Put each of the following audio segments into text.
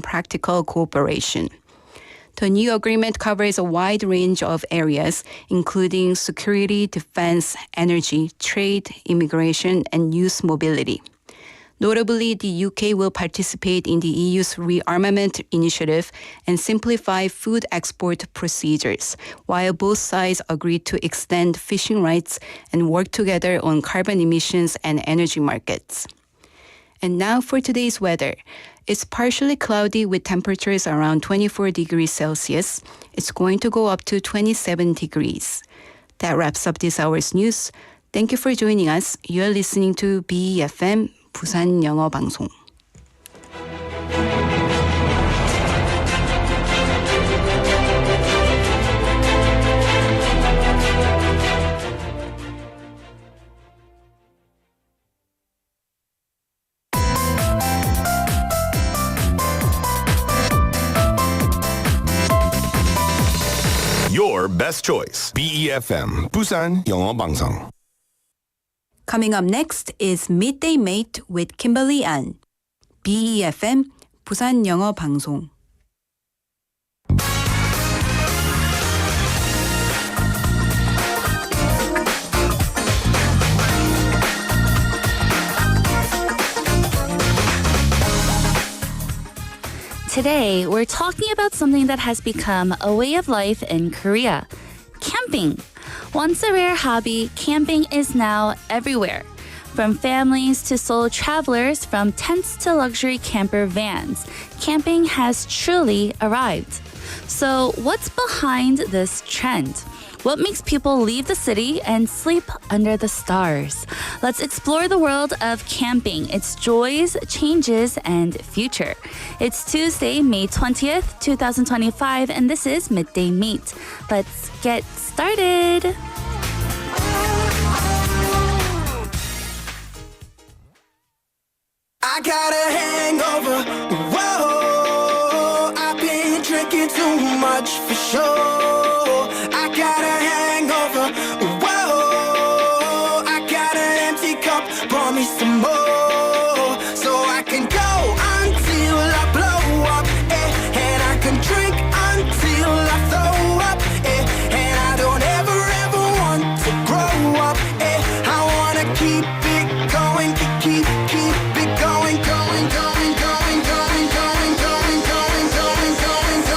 practical cooperation. The new agreement covers a wide range of areas, including security, defense, energy, trade, immigration, and youth mobility. Notably, the UK will participate in the EU's rearmament initiative and simplify food export procedures, while both sides agreed to extend fishing rights and work together on carbon emissions and energy markets. And now for today's weather. It's partially cloudy with temperatures around 24 degrees Celsius. It's going to go up to 27 degrees. That wraps up this hour's news. Thank you for joining us. You're listening to BEFM 부산영어방송. Your best choice. BEFM 부산영어방송. Coming up next is Midday Mate with Kimberly An. BEFM 부산영어방송. Today, we're talking about something that has become a way of life in Korea, camping. Once a rare hobby, camping is now everywhere. From families to solo travelers, from tents to luxury camper vans, camping has truly arrived. So, what's behind this trend? What makes people leave the city and sleep under the stars? Let's explore the world of camping, its joys, changes, and future. It's Tuesday, May 20th, 2025, and this is Midday Mate. Let's get started. I got a hangover. Whoa, I've been drinking too much for sure. I got a hangover. Whoa, I got an empty cup. Pour me some more, so I can go until I blow up, and I can drink until I throw up, and I don't ever want to grow up, I wanna keep it going, keep it going, going, going, going, going, going, going, going, going, going, going, going.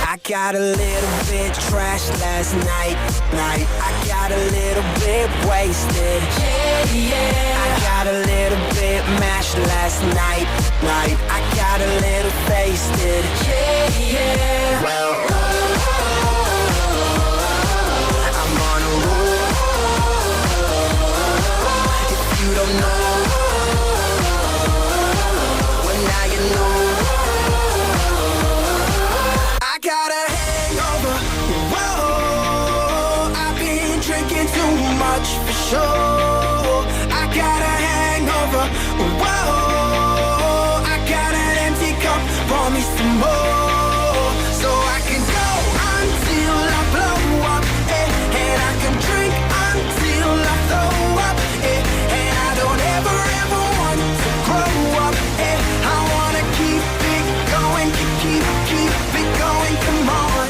I got a little bit trashed last night. I got a little bit wasted. I got a little bit mashed last night. I got a little wasted. Well, I'm on a roll. If you don't know, well now you know. I got a hangover. Whoa, I've been drinking too much for sure. I got a hangover. Whoa, I got an empty cup. Pour me some more, so I can go until I blow up, and I can drink until I throw up, and I don't ever want to grow up, I wanna keep it going, keep it going, come on.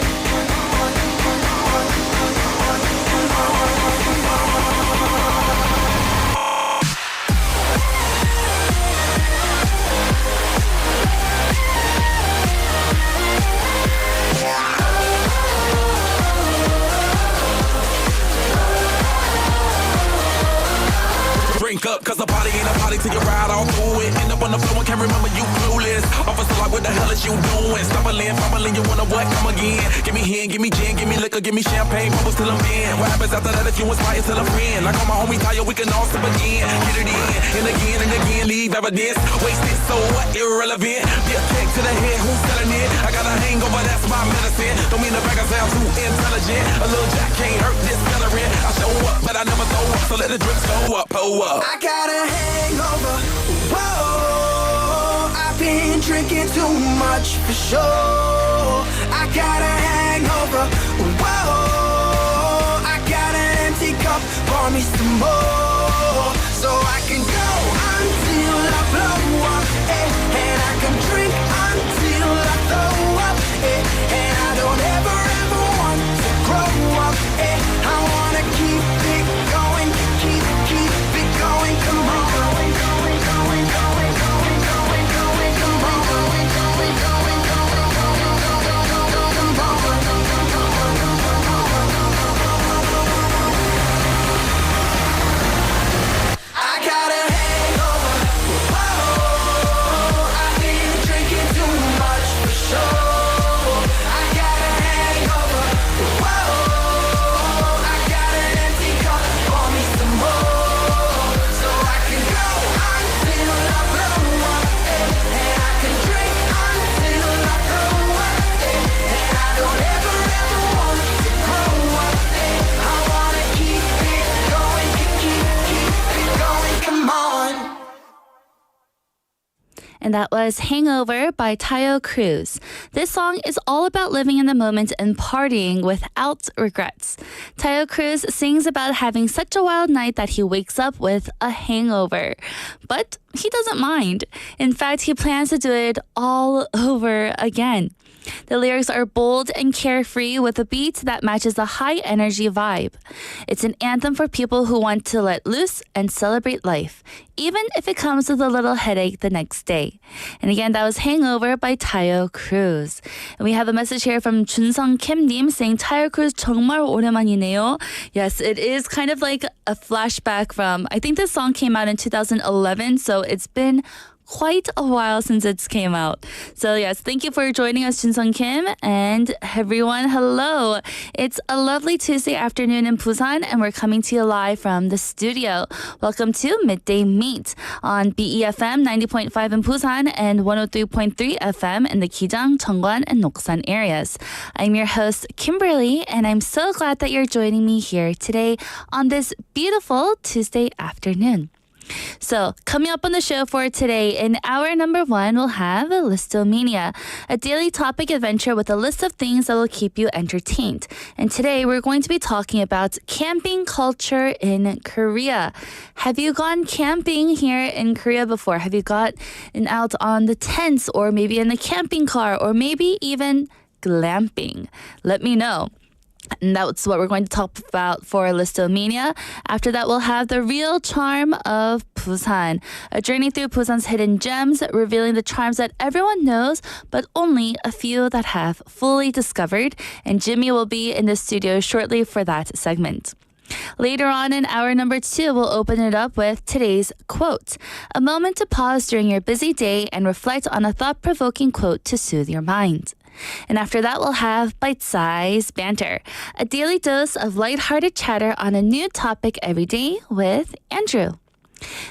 Drink up, cause a party ain't a party till you ride all through it. End up on the floor and can't remember you clueless. Officer like, what the hell is you doing? Stumbling, fumbling, you wanna what? Come again. Give me hand, give me gin, give me liquor, give me champagne, bubbles till I'm in. What happens after that if you inspire till a friend? Like all my homie Taio, we can all sip again. Get it in, and again, leave evidence. Wasted, so what? Irrelevant. Get kick to the head, who's selling it? I got a hangover, that's my medicine. Don't mean the back I sound too intelligent. A little jack can't hurt this celery. I show up, but I never throw up, so let the drinks go up, pull up. I got a hangover. Whoa. drinking too much for sure. I got a hangover. Whoa, I got an empty cup. Pour me some more, so I can go until I blow up, and I can drink until I throw up, and I don't ever want to grow up. I wanna keep it going, keep it going. Come on. And that was Hangover by Taio, Cruz. This song is all about living in the moment and partying without regrets. Taio Cruz sings about having such a wild night that he wakes up with a hangover. But he doesn't mind. In fact, he plans to do it all over again. The lyrics are bold and carefree with a beat that matches a high-energy vibe. It's an anthem for people who want to let loose and celebrate life, even if it comes with a little headache the next day. And again, that was Hangover by Taio Cruz. And we have a message here from 준성 Kim-님 saying, Taio Cruz 정말 오랜만이네요. Yes, it is kind of like a flashback from, I think this song came out in 2011, so it's been quite a while since it came out. So yes, thank you for joining us, Junsung Kim. And everyone, hello. It's a lovely Tuesday afternoon in Busan, and we're coming to you live from the studio. Welcome to Midday Mate on BEFM 90.5 in Busan and 103.3 FM in the Gijang, Cheongwan, and Noksan areas. I'm your host, Kimberly, and I'm so glad that you're joining me here today on this beautiful Tuesday afternoon. So, coming up on the show for today, in hour number 1, we'll have Lisomania, a daily topic adventure with a list of things that will keep you entertained. And today, we're going to be talking about camping culture in Korea. Have you gone camping here in Korea before? Have you gotten out on the tents, or maybe in the camping car, or maybe even glamping? Let me know. And that's what we're going to talk about for Lisomania. After that, we'll have the real charm of Busan, a journey through Busan's hidden gems, revealing the charms that everyone knows, but only a few that have fully discovered. And Jimmy will be in the studio shortly for that segment. Later on in hour number 2, we'll open it up with today's quote, a moment to pause during your busy day and reflect on a thought-provoking quote to soothe your mind. And after that, we'll have bite-sized banter, a daily dose of lighthearted chatter on a new topic every day with Andrew.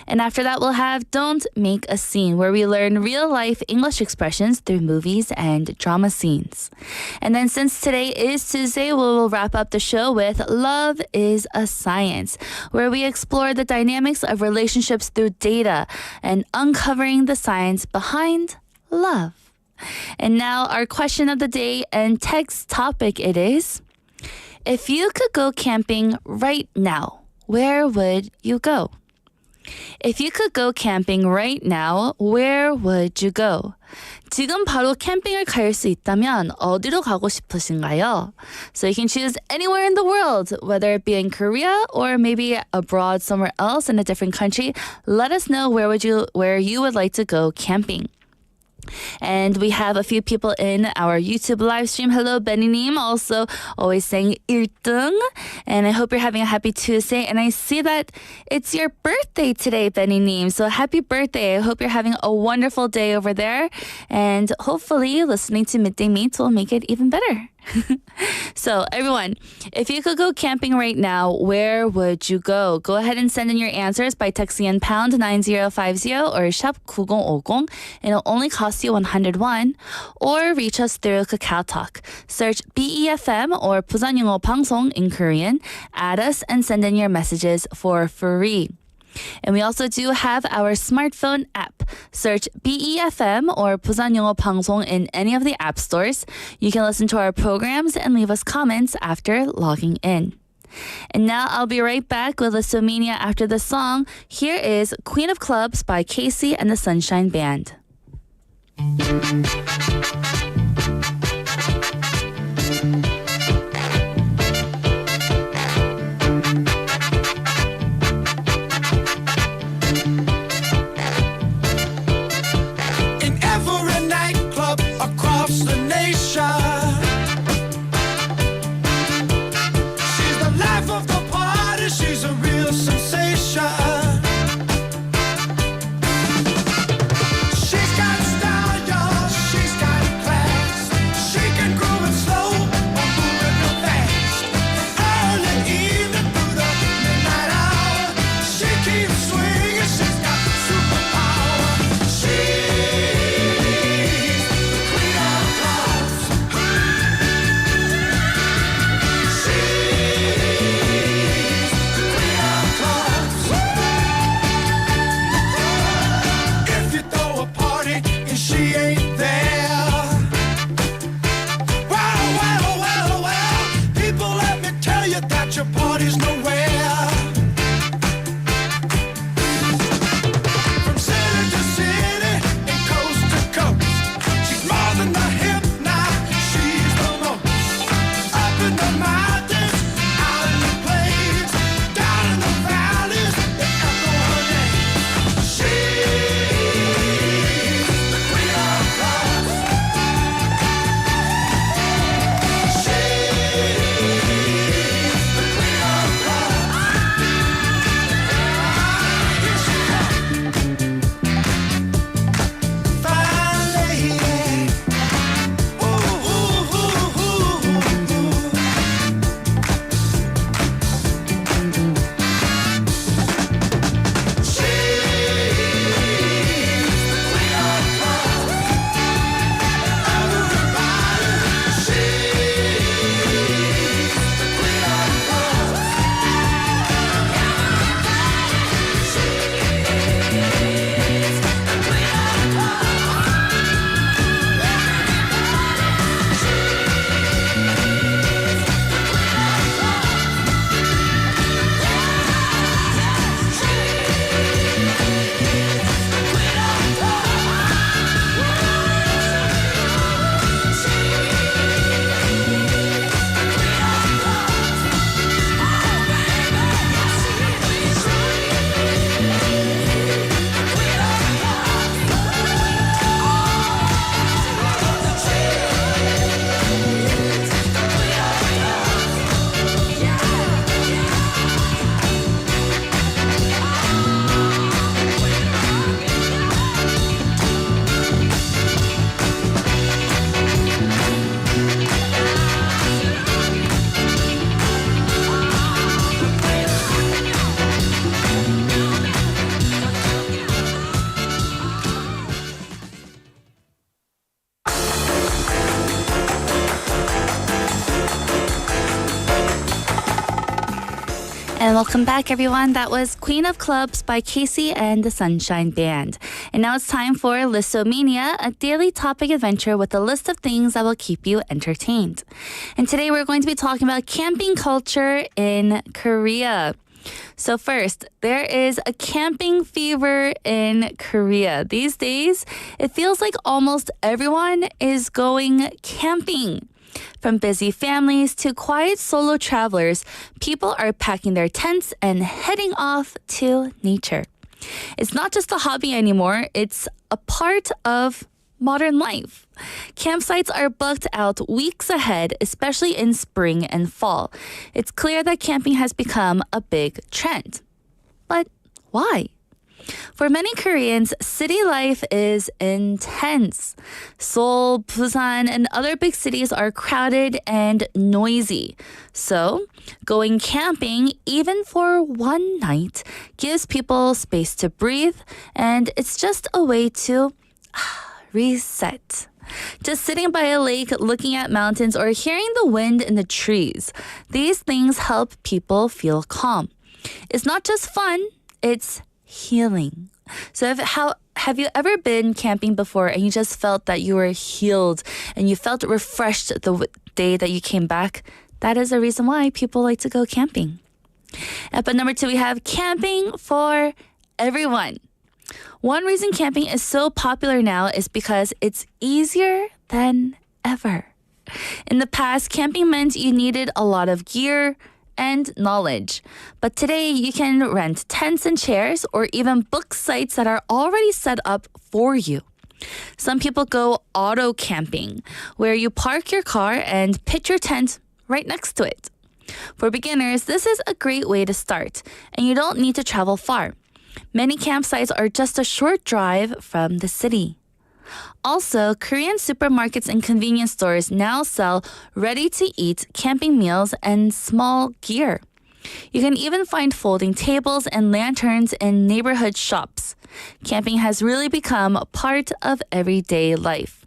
And after that, we'll have Don't Make a Scene, where we learn real-life English expressions through movies and drama scenes. And then since today is Tuesday, we will wrap up the show with Love is a Science, where we explore the dynamics of relationships through data and uncovering the science behind love. And now our question of the day and text topic it is, if you could go camping right now, where would you go? If you could go camping right now, where would you go? 지금 바로 캠핑을 갈 수 있다면 어디로 가고 싶으신가요? So you can choose anywhere in the world, whether it be in Korea or maybe abroad somewhere else in a different country. Let us know where you would like to go camping. And we have a few people in our YouTube live stream. Hello, Benny-님, also always saying 1등. And I hope you're having a happy Tuesday. And I see that it's your birthday today, Benny-님. So happy birthday. I hope you're having a wonderful day over there. And hopefully listening to Midday Mate will make it even better. So everyone, if you could go camping right now, where would you go? Go ahead and send in your answers by texting in pound 9050 or shop 9050. It'll only cost you 101. Or reach us through KakaoTalk. Search BEFM or 부산영어방송 in Korean. Add us and send in your messages for free. And we also do have our smartphone app. Search BEFM or 부산영어방송 in any of the app stores. You can listen to our programs and leave us comments after logging in. And now I'll be right back with Lisomania after the song. Here is Queen of Clubs by Casey and the Sunshine Band. In every nightclub across the nation, she's the life of the party, she's a real sensation. She's got style, y'all, she's got class. She can groove it slow or move it real fast. Early evening through the midnight hour, she keeps swinging, she's got superpower. She's the queen of clubs. She's the queen of clubs. If you throw a party and she ain't there, well, people, let me tell you that your party's nowhere. From city to city and coast to coast, she's more than the hip, now she's the most. Up in the mountains, out in the plains, down in the valleys, they echo her name. She's the queen of clubs. She's the queen of clubs. Here she comes. Fine lady. Ooh, ooh, ooh, ooh, ooh, ooh. And welcome back, everyone. That was Queen of Clubs by Casey and the Sunshine Band. And now it's time for Lisomania, a daily topic adventure with a list of things that will keep you entertained. And today we're going to be talking about camping culture in Korea. So first, there is a camping fever in Korea. These days, it feels like almost everyone is going camping. From busy families to quiet solo travelers, people are packing their tents and heading off to nature. It's not just a hobby anymore, it's a part of modern life. Campsites are booked out weeks ahead, especially in spring and fall. It's clear that camping has become a big trend. But why? For many Koreans, city life is intense. Seoul, Busan, and other big cities are crowded and noisy. So, going camping, even for one night, gives people space to breathe, and it's just a way to reset. Just sitting by a lake, looking at mountains, or hearing the wind in the trees. These things help people feel calm. It's not just fun, it's healing. So have you ever been camping before and you just felt that you were healed and you felt refreshed the day that you came back? That is the reason why people like to go camping. But number 2, we have camping for everyone. One reason camping is so popular now is because it's easier than ever. In the past, camping meant you needed a lot of gear and knowledge. But today, you can rent tents and chairs or even book sites that are already set up for you. Some people go auto camping, where you park your car and pitch your tent right next to it. For beginners, this is a great way to start, and you don't need to travel far. Many campsites are just a short drive from the city. Also, Korean supermarkets and convenience stores now sell ready-to-eat camping meals and small gear. You can even find folding tables and lanterns in neighborhood shops. Camping has really become a part of everyday life.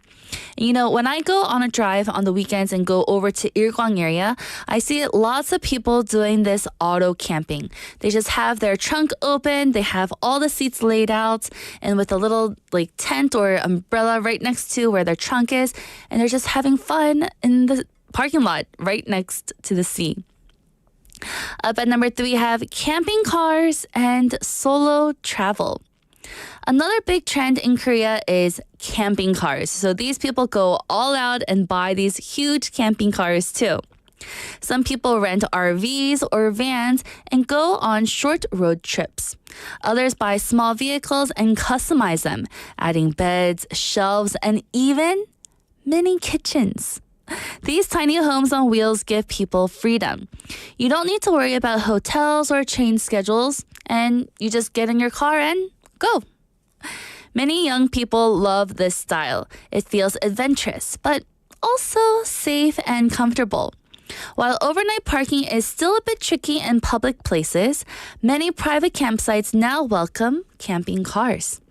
You know, when I go on a drive on the weekends and go over to Ilgwang area, I see lots of people doing this auto camping. They just have their trunk open, they have all the seats laid out, and with a little tent or umbrella right next to where their trunk is, and they're just having fun in the parking lot right next to the sea. Up at number 3, we have camping cars and solo travel. Another big trend in Korea is camping cars. So these people go all out and buy these huge camping cars too. Some people rent RVs or vans and go on short road trips. Others buy small vehicles and customize them, adding beds, shelves, and even mini kitchens. These tiny homes on wheels give people freedom. You don't need to worry about hotels or train schedules, and you just get in your car and go. Many young people love this style. It feels adventurous, but also safe and comfortable. While overnight parking is still a bit tricky in public places, many private campsites now welcome camping cars.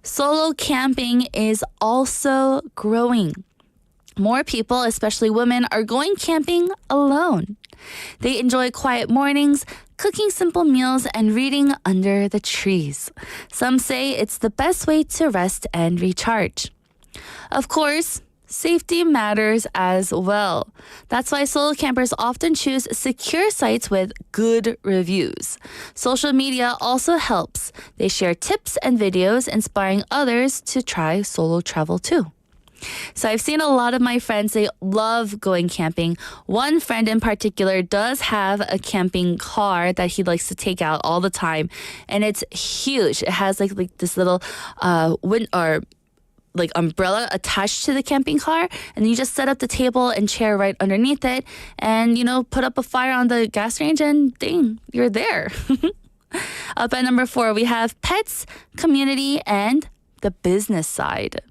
Solo camping is also growing. More people, especially women, are going camping alone. They enjoy quiet mornings, cooking simple meals, and reading under the trees. Some say it's the best way to rest and recharge. Of course, safety matters as well. That's why solo campers often choose secure sites with good reviews. Social media also helps. They share tips and videos inspiring others to try solo travel too. So I've seen a lot of my friends, they love going camping. One friend in particular does have a camping car that he likes to take out all the time. And it's huge. It has like this little umbrella attached to the camping car. And you just set up the table and chair right underneath it. And, put up a fire on the gas range and ding, you're there. Up at number 4, we have pets, community, and the business side.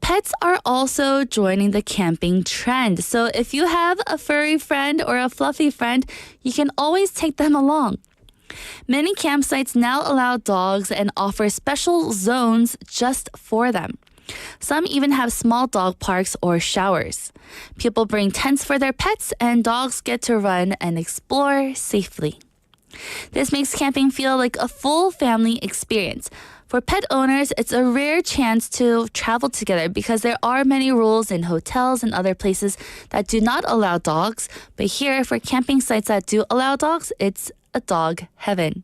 Pets are also joining the camping trend. So if you have a furry friend or a fluffy friend, you can always take them along. Many campsites now allow dogs and offer special zones just for them. Some even have small dog parks or showers. People bring tents for their pets and dogs get to run and explore safely. This makes camping feel like a full family experience. For pet owners, it's a rare chance to travel together because there are many rules in hotels and other places that do not allow dogs. But here, for camping sites that do allow dogs, it's a dog heaven.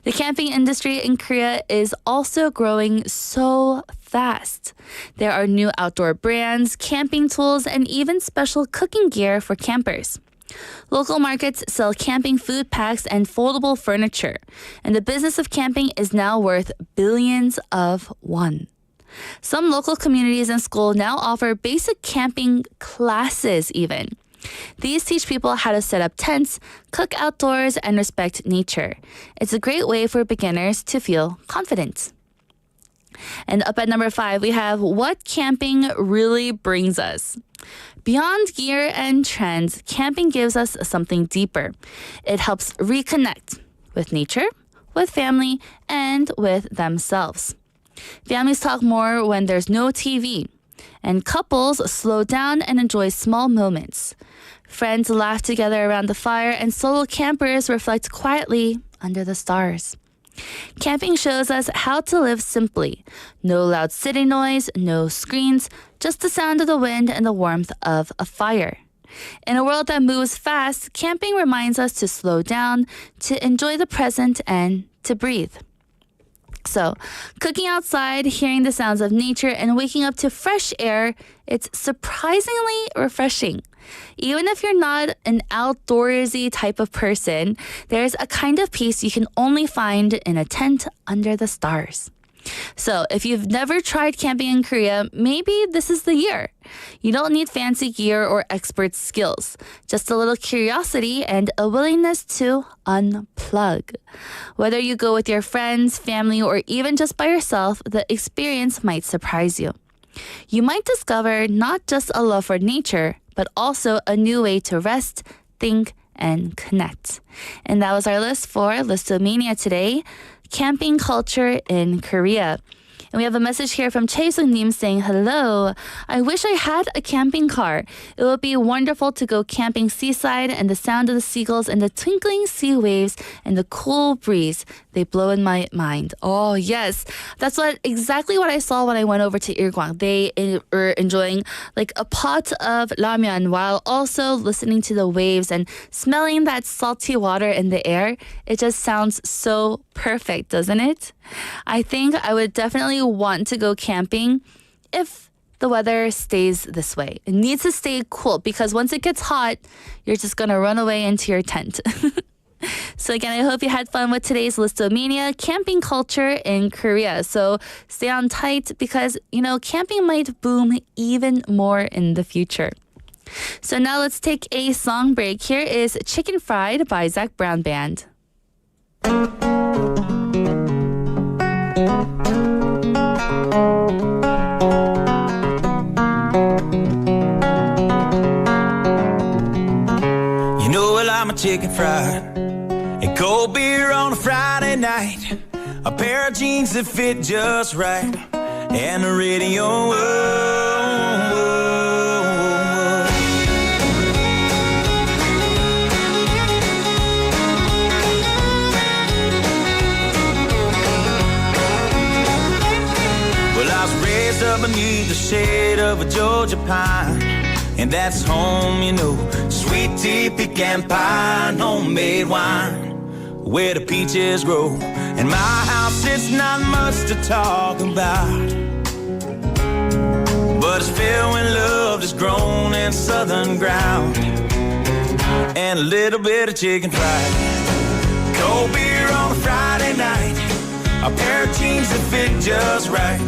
The camping industry in Korea is also growing so fast. There are new outdoor brands, camping tools, and even special cooking gear for campers. Local markets sell camping food packs and foldable furniture, and the business of camping is now worth billions of won. Some local communities and schools now offer basic camping classes even. These teach people how to set up tents, cook outdoors, and respect nature. It's a great way for beginners to feel confident. And up at number 5, we have what camping really brings us. Beyond gear and trends, camping gives us something deeper. It helps reconnect with nature, with family, and with themselves. Families talk more when there's no TV, and couples slow down and enjoy small moments. Friends laugh together around the fire, and solo campers reflect quietly under the stars. Camping shows us how to live simply. No loud city noise, no screens, just the sound of the wind and the warmth of a fire. In a world that moves fast, camping reminds us to slow down, to enjoy the present, and to breathe. So, cooking outside, hearing the sounds of nature, and waking up to fresh air, it's surprisingly refreshing. Even if you're not an outdoorsy type of person, there's a kind of peace you can only find in a tent under the stars. So, if you've never tried camping in Korea, maybe this is the year. You don't need fancy gear or expert skills, just a little curiosity and a willingness to unplug. Whether you go with your friends, family, or even just by yourself, the experience might surprise you. You might discover not just a love for nature, but also a new way to rest, think, and connect. And that was our list for Lisomania today. Camping culture in Korea. And we have a message here from Chae Sung-nim saying, hello, I wish I had a camping car. It would be wonderful to go camping seaside and the sound of the seagulls and the twinkling sea waves and the cool breeze. They blow in my mind. Oh, yes. That's exactly what I saw when I went over to Ilkwang. They were enjoying like a pot of ramyeon while also listening to the waves and smelling that salty water in the air. It just sounds so perfect, doesn't it? I think I would definitely want to go camping if the weather stays this way. It needs to stay cool because once it gets hot, you're just going to run away into your tent. So again, I hope you had fun with today's Lisomania, camping culture in Korea. So stay on tight because, camping might boom even more in the future. So now let's take a song break. Here is Chicken Fried by Zac Brown Band. I'm a chicken fried and cold beer on a Friday night, a pair of jeans that fit just right, and the radio. Well, I was raised up beneath the shade of a Georgia pine, and that's home, sweet tea, pecan pie, and homemade wine, where the peaches grow. In my house, it's not much to talk about, but it's filled when love is grown in southern ground, and a little bit of chicken fried, cold beer on a Friday night, a pair of jeans that fit just right,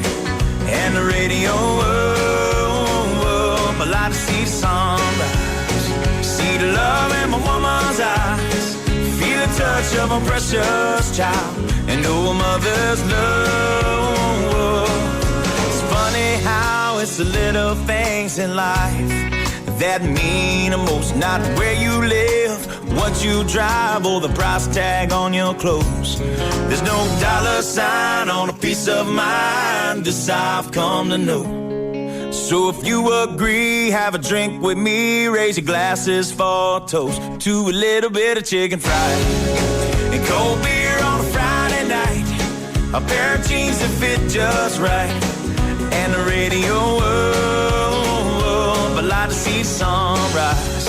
and the radio. I like to see the sunrise, see the love in my woman's eyes, feel the touch of a precious child, and know a mother's love. It's funny how it's the little things in life that mean the most, not where you live, what you drive, or the price tag on your clothes. There's no dollar sign on a piece of mind, this I've come to know. So if you agree, have a drink with me, raise your glasses for a toast to a little bit of chicken fried and cold beer on a Friday night, a pair of jeans that fit just right, and the radio. I like to see the sunrise,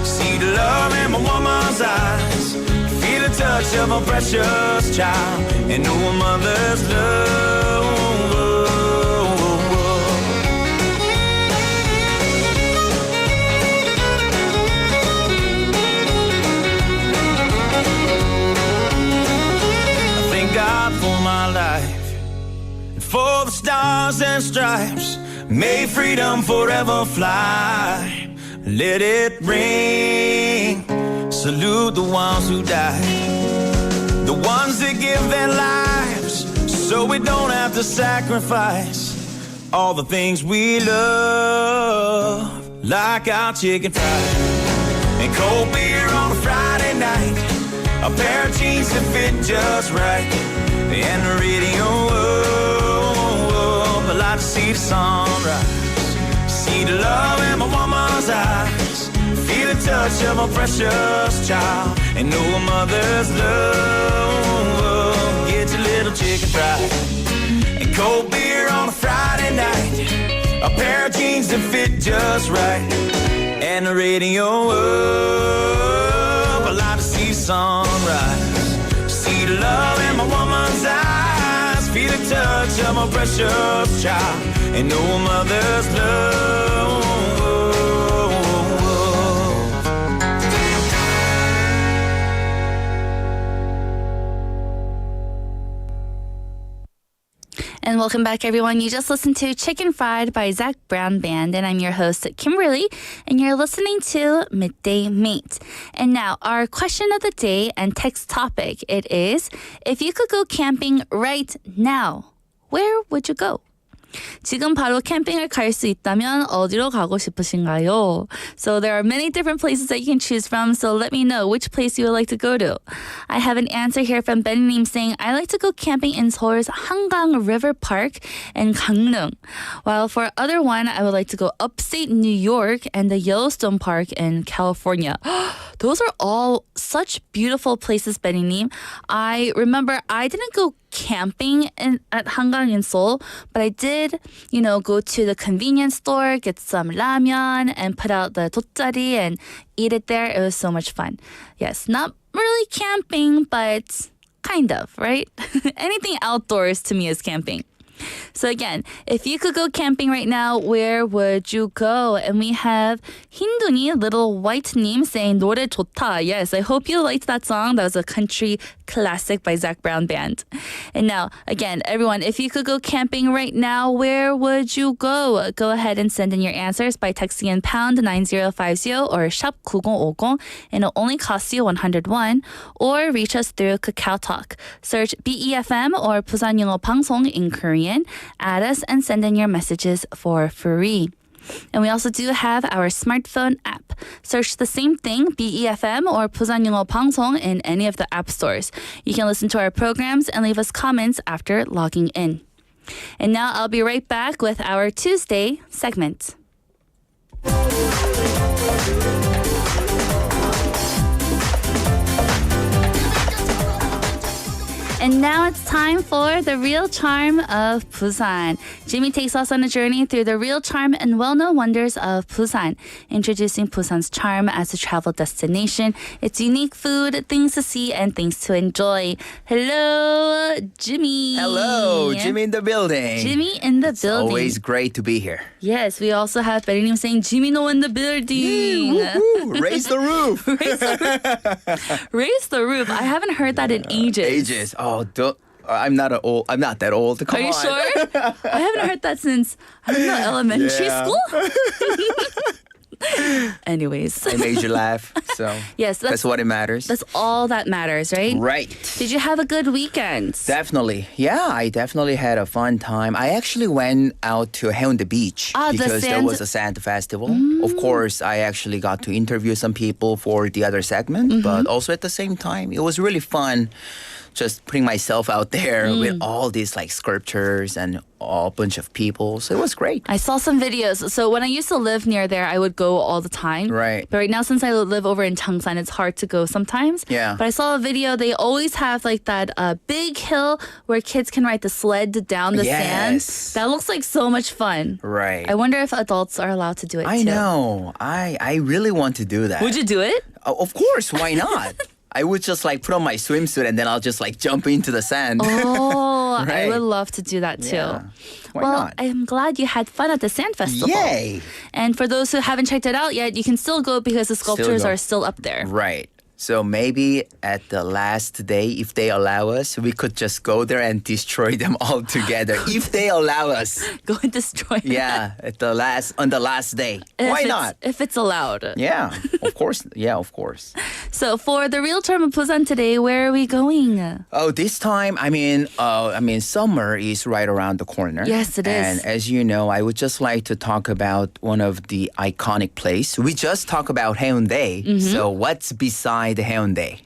see the love in my woman's eyes, feel the touch of a precious child, and know a mother's love. God for my life, and for the stars and stripes, may freedom forever fly. Let it ring, salute the ones who died, the ones that give their lives so we don't have to sacrifice all the things we love, like our chicken fried and cold beer on a Friday night, a pair of jeans that fit just right, and the radio. I like to see the sunrise, see the love in my woman's eyes, feel the touch of a precious child, and know a mother's love. Get for chicken fried. And cold beer on a Friday night. A pair of jeans that fit just right. And the radio up, I like to see the sunrise. See the love in my woman's eyes. Feel the touch of my precious child. And know mother's love. And welcome back, everyone. You just listened to Chicken Fried by Zach Brown Band, and I'm your host, Kimberly, and you're listening to Midday Mate. And now, our question of the day and text topic, it is, if you could go camping right now, where would you go? 지금 바로 캠핑을 갈 수 있다면 어디로 가고 싶으신가요? So there are many different places that you can choose from, so let me know which place you would like to go to. I have an answer here from Benny saying, I like to go camping in Seoul's Hangang River Park and Gangneung. While for other one, I would like to go upstate New York and the Yellowstone Park in California. Those are all such beautiful places, Benny. I remember I didn't go camping at Hangang in Seoul, but I did, go to the convenience store, get some ramyeon, and put out the 돗자리 and eat it there. It was so much fun. Yes, not really camping, but kind of, right? Anything outdoors to me is camping. So again, if you could go camping right now, where would you go? And we have 흰둥이, little white name saying 노래 좋다. Yes, I hope you liked that song. That was a country classic by Zach Brown Band. And now, again, everyone, if you could go camping right now, where would you go? Go ahead and send in your answers by texting in pound 9050 or shop 9050, and it'll only cost you 101. Or reach us through Kakao Talk. Search BEFM or 부산영어방송 in Korean. Add us and send in your messages for free. And we also do have our smartphone app. Search the same thing, BEFM or 부산영어방송 in any of the app stores. You can listen to our programs and leave us comments after logging in. And now I'll be right back with our Tuesday segment. And now it's time for the real charm of Busan. Jimmy takes us on a journey through the real charm and well-known wonders of Busan, introducing Busan's charm as a travel destination, its unique food, things to see, and things to enjoy. Hello, Jimmy. Hello, Jimmy in the building. Jimmy in the building. Always great to be here. Yes, we also have Betty saying, Jimmy no in the building. Woo-hoo. Raise the roof. Raise the roof. I haven't heard that in ages. Oh, I'm not that old. Come Are you on. sure? I haven't heard that since, I don't know, elementary school? Anyways. I made you laugh, so yes, that's what it matters. That's all that matters, right? Right. Did you have a good weekend? Definitely. Yeah, I definitely had a fun time. I actually went out to Haeundae Beach because there was a sand festival. Of course, I actually got to interview some people for the other segment, but also at the same time, it was really fun just putting myself out there with all these like sculptures and a bunch of people. So it was great. I saw some videos. So when I used to live near there, I would go all the time. Right. But right now, since I live over in Cheongsan, it's hard to go sometimes. Yeah. But I saw a video. They always have like that big hill where kids can ride the sled down the sand. That looks like so much fun. Right. I wonder if adults are allowed to do it too. I know. I really want to do that. Would you do it? Of course. Why not? I would just like put on my swimsuit and then I'll just like jump into the sand. Oh, Right. I would love to do that too. Yeah. Why well, not? I'm glad you had fun at the Sand Festival. Yay! And for those who haven't checked it out yet, you can still go because the sculptures go. are still up there. Right. So maybe at the last day, if they allow us, we could just go there and destroy them all together. If they allow us. Go and destroy them. Yeah, on the last day. Why not? If it's allowed. Yeah, of course. Yeah, of course. So for the real term of Busan today, where are we going? Oh, this time, summer is right around the corner. Yes, it is. And as you know, I would just like to talk about one of the iconic places. We just talked about Haeundae. So what's beside the Haeundae?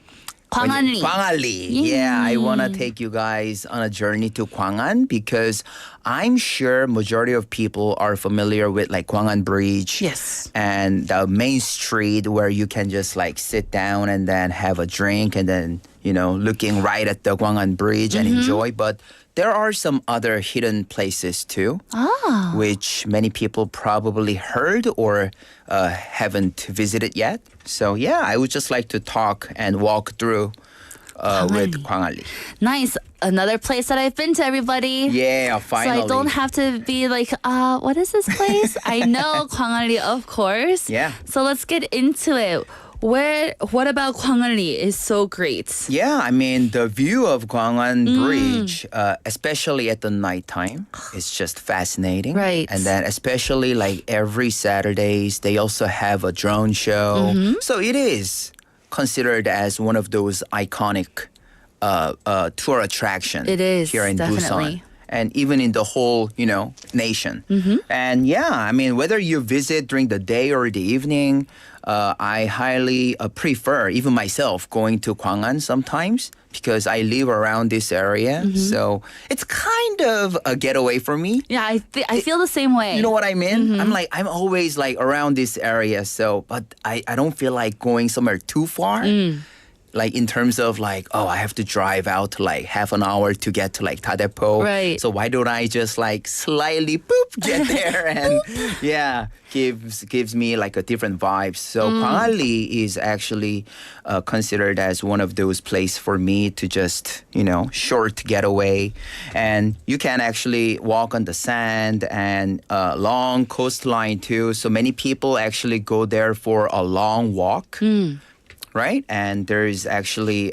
Gwangalli. Gwangalli. Yeah, I want to take you guys on a journey to Gwangan because I'm sure majority of people are familiar with like Gwangan Bridge. Yes. And the main street where you can just like sit down and then have a drink and then, looking right at the Gwangan Bridge and enjoy. But there are some other hidden places too, which many people probably heard or haven't visited yet. So yeah, I would just like to talk and walk through with Kangali. Nice. Another place that I've been to, everybody. Yeah, finally. So I don't have to be like, what is this place? I know Kangali, of course. Yeah. So let's get into it. What about Kangali is so great? Yeah, I mean, the view of Gwangan Bridge, especially at the nighttime, is just fascinating. Right. And then especially like every Saturdays, they also have a drone show. So it is considered as one of those iconic tour attractions It is, here in definitely. Busan. And even in the whole, nation. And yeah, I mean, whether you visit during the day or the evening, I highly prefer, even myself, going to Gwangan sometimes because I live around this area. So it's kind of a getaway for me. Yeah, I feel the same way. You know what I mean? I'm always like around this area. So, but I don't feel like going somewhere too far. Like in terms of like, I have to drive out to like half an hour to get to like Tadepo. Right. So why don't I just like slightly get there and gives me like a different vibe. So Kangali is actually considered as one of those places for me to just, short getaway. And you can actually walk on the sand and long coastline too. So many people actually go there for a long walk. Right? And there's actually,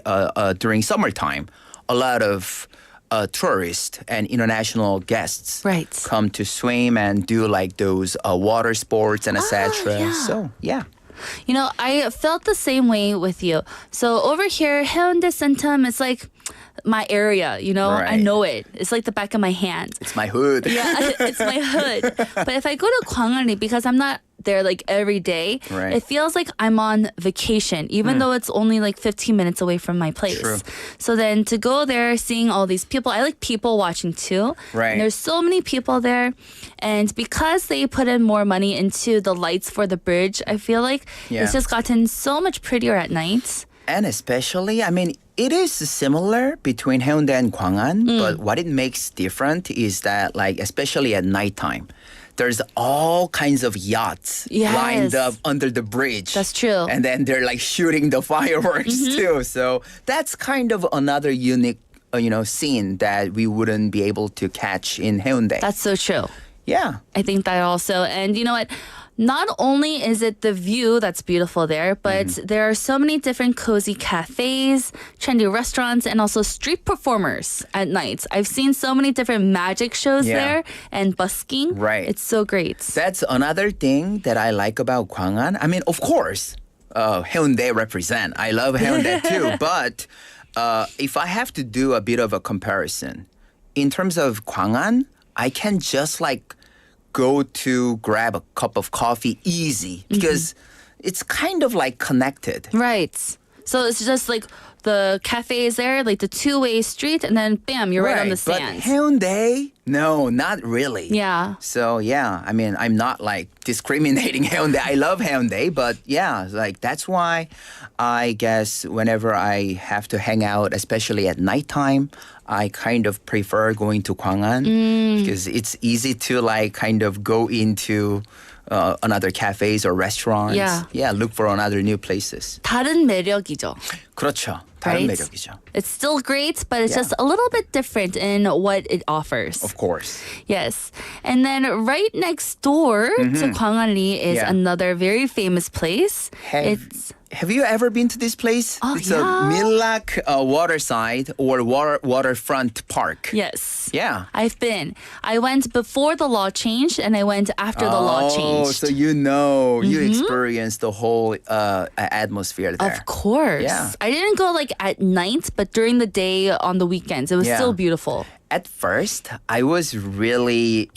during summertime, a lot of tourists and international guests come to swim and do like those water sports and etc. Yeah. So, yeah. I felt the same way with you. So over here, Haeundae Centum is like my area, Right. I know it. It's like the back of my hand. It's my hood. Yeah, it's my hood. But if I go to Gwangali, because I'm not there like every day, Right. it feels like I'm on vacation, even though it's only like 15 minutes away from my place. True. So then to go there, seeing all these people, I like people watching too. Right. And there's so many people there. And because they put in more money into the lights for the bridge, I feel like it's just gotten so much prettier at night. And especially, I mean, it is similar between Haeundae and Gwangan, but what it makes different is that, like, especially at nighttime, there's all kinds of yachts lined up under the bridge. That's true. And then they're like shooting the fireworks too. So that's kind of another unique, scene that we wouldn't be able to catch in Haeundae. That's so true. Yeah. I think that also. And you know what? Not only is it the view that's beautiful there, but there are so many different cozy cafes, trendy restaurants, and also street performers at night. I've seen so many different magic shows there and busking. Right. It's so great. That's another thing that I like about Gwangan. I mean, of course, Haeundae represent. I love Haeundae too. But if I have to do a bit of a comparison, in terms of Gwangan, I can just like go to grab a cup of coffee easy because it's kind of like connected. Right. So it's just like the cafe is there, like the two-way street, and then bam, you're right on the sand. But Haeundae, no, not really. Yeah. So yeah, I mean, I'm not like discriminating Haeundae. I love Haeundae, but yeah, like that's why I guess whenever I have to hang out, especially at nighttime, I kind of prefer going to Gwangan because it's easy to like kind of go into another cafes or restaurants. Yeah. Look for another new places. 다른 매력이죠. 그렇죠. 다른 Right? 매력이죠. It's still great, but it's just a little bit different in what it offers. Of course. Yes. And then right next door to Gwangali is another very famous place. Have you ever been to this place? Oh, it's yeah. a Millak waterside or waterfront park. Yes. Yeah. I've been. I went before the law changed and I went after the law changed. So you experienced the whole atmosphere there. Of course. Yeah. I didn't go like at night, but during the day on the weekends. It was still beautiful. At first, I was really,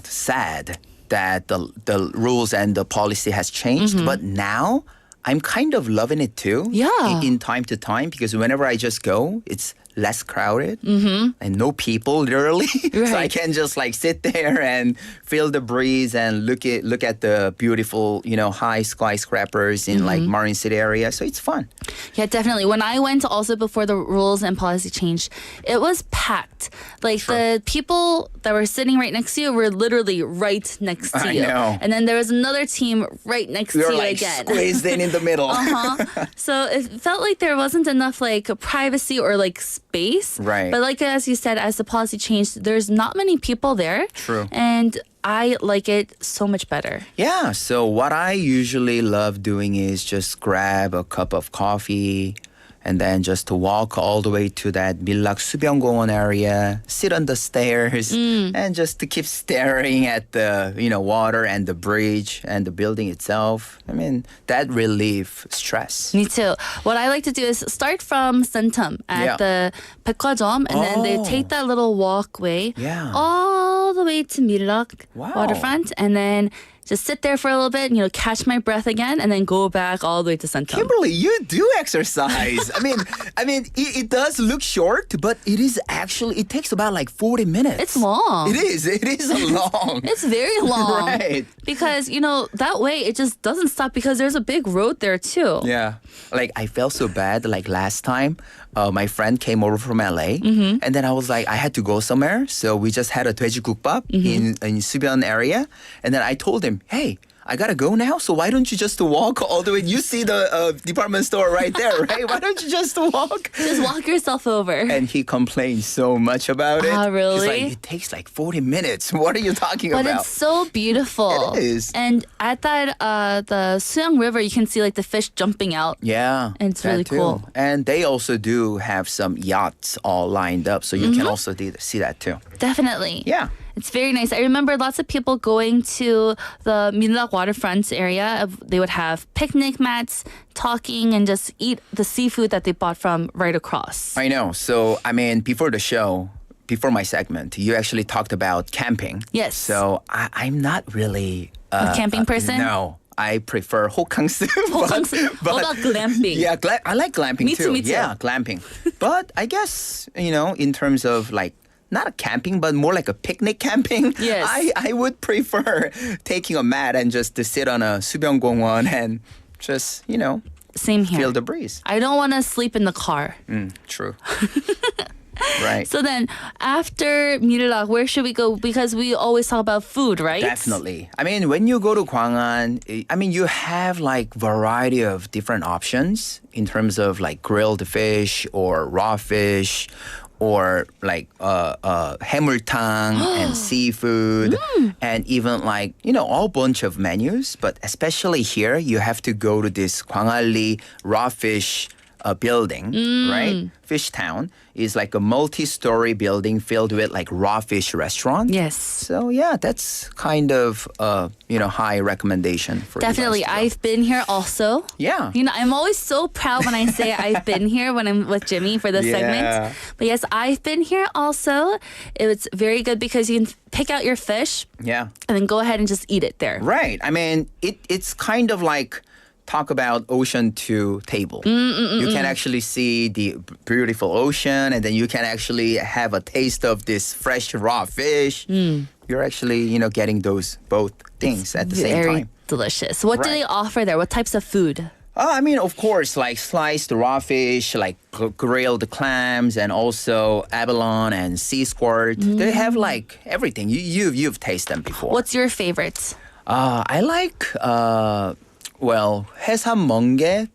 sad that the rules and the policy has changed. But now, I'm kind of loving it too. Yeah. In time to time, because whenever I just go, it's less crowded and no people literally. So I can just like sit there and feel the breeze and look at the beautiful, high skyscrapers in like Marine City area. So it's fun. Yeah, definitely. When I went also before the rules and policy changed, it was packed. Like the people that were sitting right next to you were literally right next to you. I know. And then there was another team right next We to were you like again. squeezed in the middle. So it felt like there wasn't enough like privacy or like space. Right. But like as you said, as the policy changed, there's not many people there. True. And I like it so much better. Yeah, so what I usually love doing is just grab a cup of coffee and then just to walk all the way to that Millak Subyeong공원 area, sit on the stairs, and just to keep staring at the water and the bridge and the building itself. I mean, that relieve stress. Me too. What I like to do is start from Sentum at the 백화점, and then they take that little walkway all the way to Millak waterfront, and then just sit there for a little bit, catch my breath again, and then go back all the way to Sentum. Kimberly, you do exercise. I mean, it does look short, but it takes about like 40 minutes. It's long. It is long. It's very long. Right. Because, that way it just doesn't stop because there's a big road there too. Yeah. Like I felt so bad like last time. My friend came over from LA and then I was like, I had to go somewhere. So we just had a 돼지국밥 in Subyeon area. And then I told him, hey, I gotta go now, so why don't you just walk all the way? You see the department store right there, right? Why don't you just walk? Just walk yourself over. And he complained so much about it. Oh, really? He's like, it takes like 40 minutes. What are you talking But about? it's so beautiful. It is. And at that, the Suyeong River, you can see like the fish jumping out. Yeah. And it's that really too. cool. And they also do have some yachts all lined up, so you can also see that too. Definitely. Yeah. It's very nice. I remember lots of people going to the Millak waterfront area. They would have picnic mats, talking, and just eat the seafood that they bought from right across. I know. So, I mean, before my segment, you actually talked about camping. Yes. So, I'm not really A camping person? No. I prefer 호캉스. What about glamping? Yeah, I like glamping Me too, me too. Yeah, glamping. But I guess, in terms of like, not a camping, but more like a picnic camping. Yes. I would prefer taking a mat and just to sit on a Subyeong공원 and just, Same here. feel the breeze. I don't want to sleep in the car. True. Right. So then, after Millak, where should we go? Because we always talk about food, right? Definitely. I mean, when you go to Gwangan, you have like variety of different options in terms of like grilled fish or raw fish or like 해물탕 and seafood and even like, a whole bunch of menus. But especially here, you have to go to this Kangali raw fish building, right? Fish Town is like a multi-story building filled with like raw fish restaurant. Yes. So yeah, that's kind of high recommendation for Definitely. you guys to go. I've been here also. Yeah. I'm always so proud when I say I've been here when I'm with Jimmy for this segment. But yes, I've been here also. It's very good because you can pick out your fish Yeah. and then go ahead and just eat it there. Right. I mean, it's kind of like talk about ocean to table. You can actually see the beautiful ocean and then you can actually have a taste of this fresh raw fish. You're actually, getting those both things at the same Very time. delicious. What do Right. they offer there? What types of food? Of course, like sliced raw fish, like grilled clams, and also abalone and sea squirt. They have like everything. You've tasted them before. What's your favorite? I like 해삼 멍게,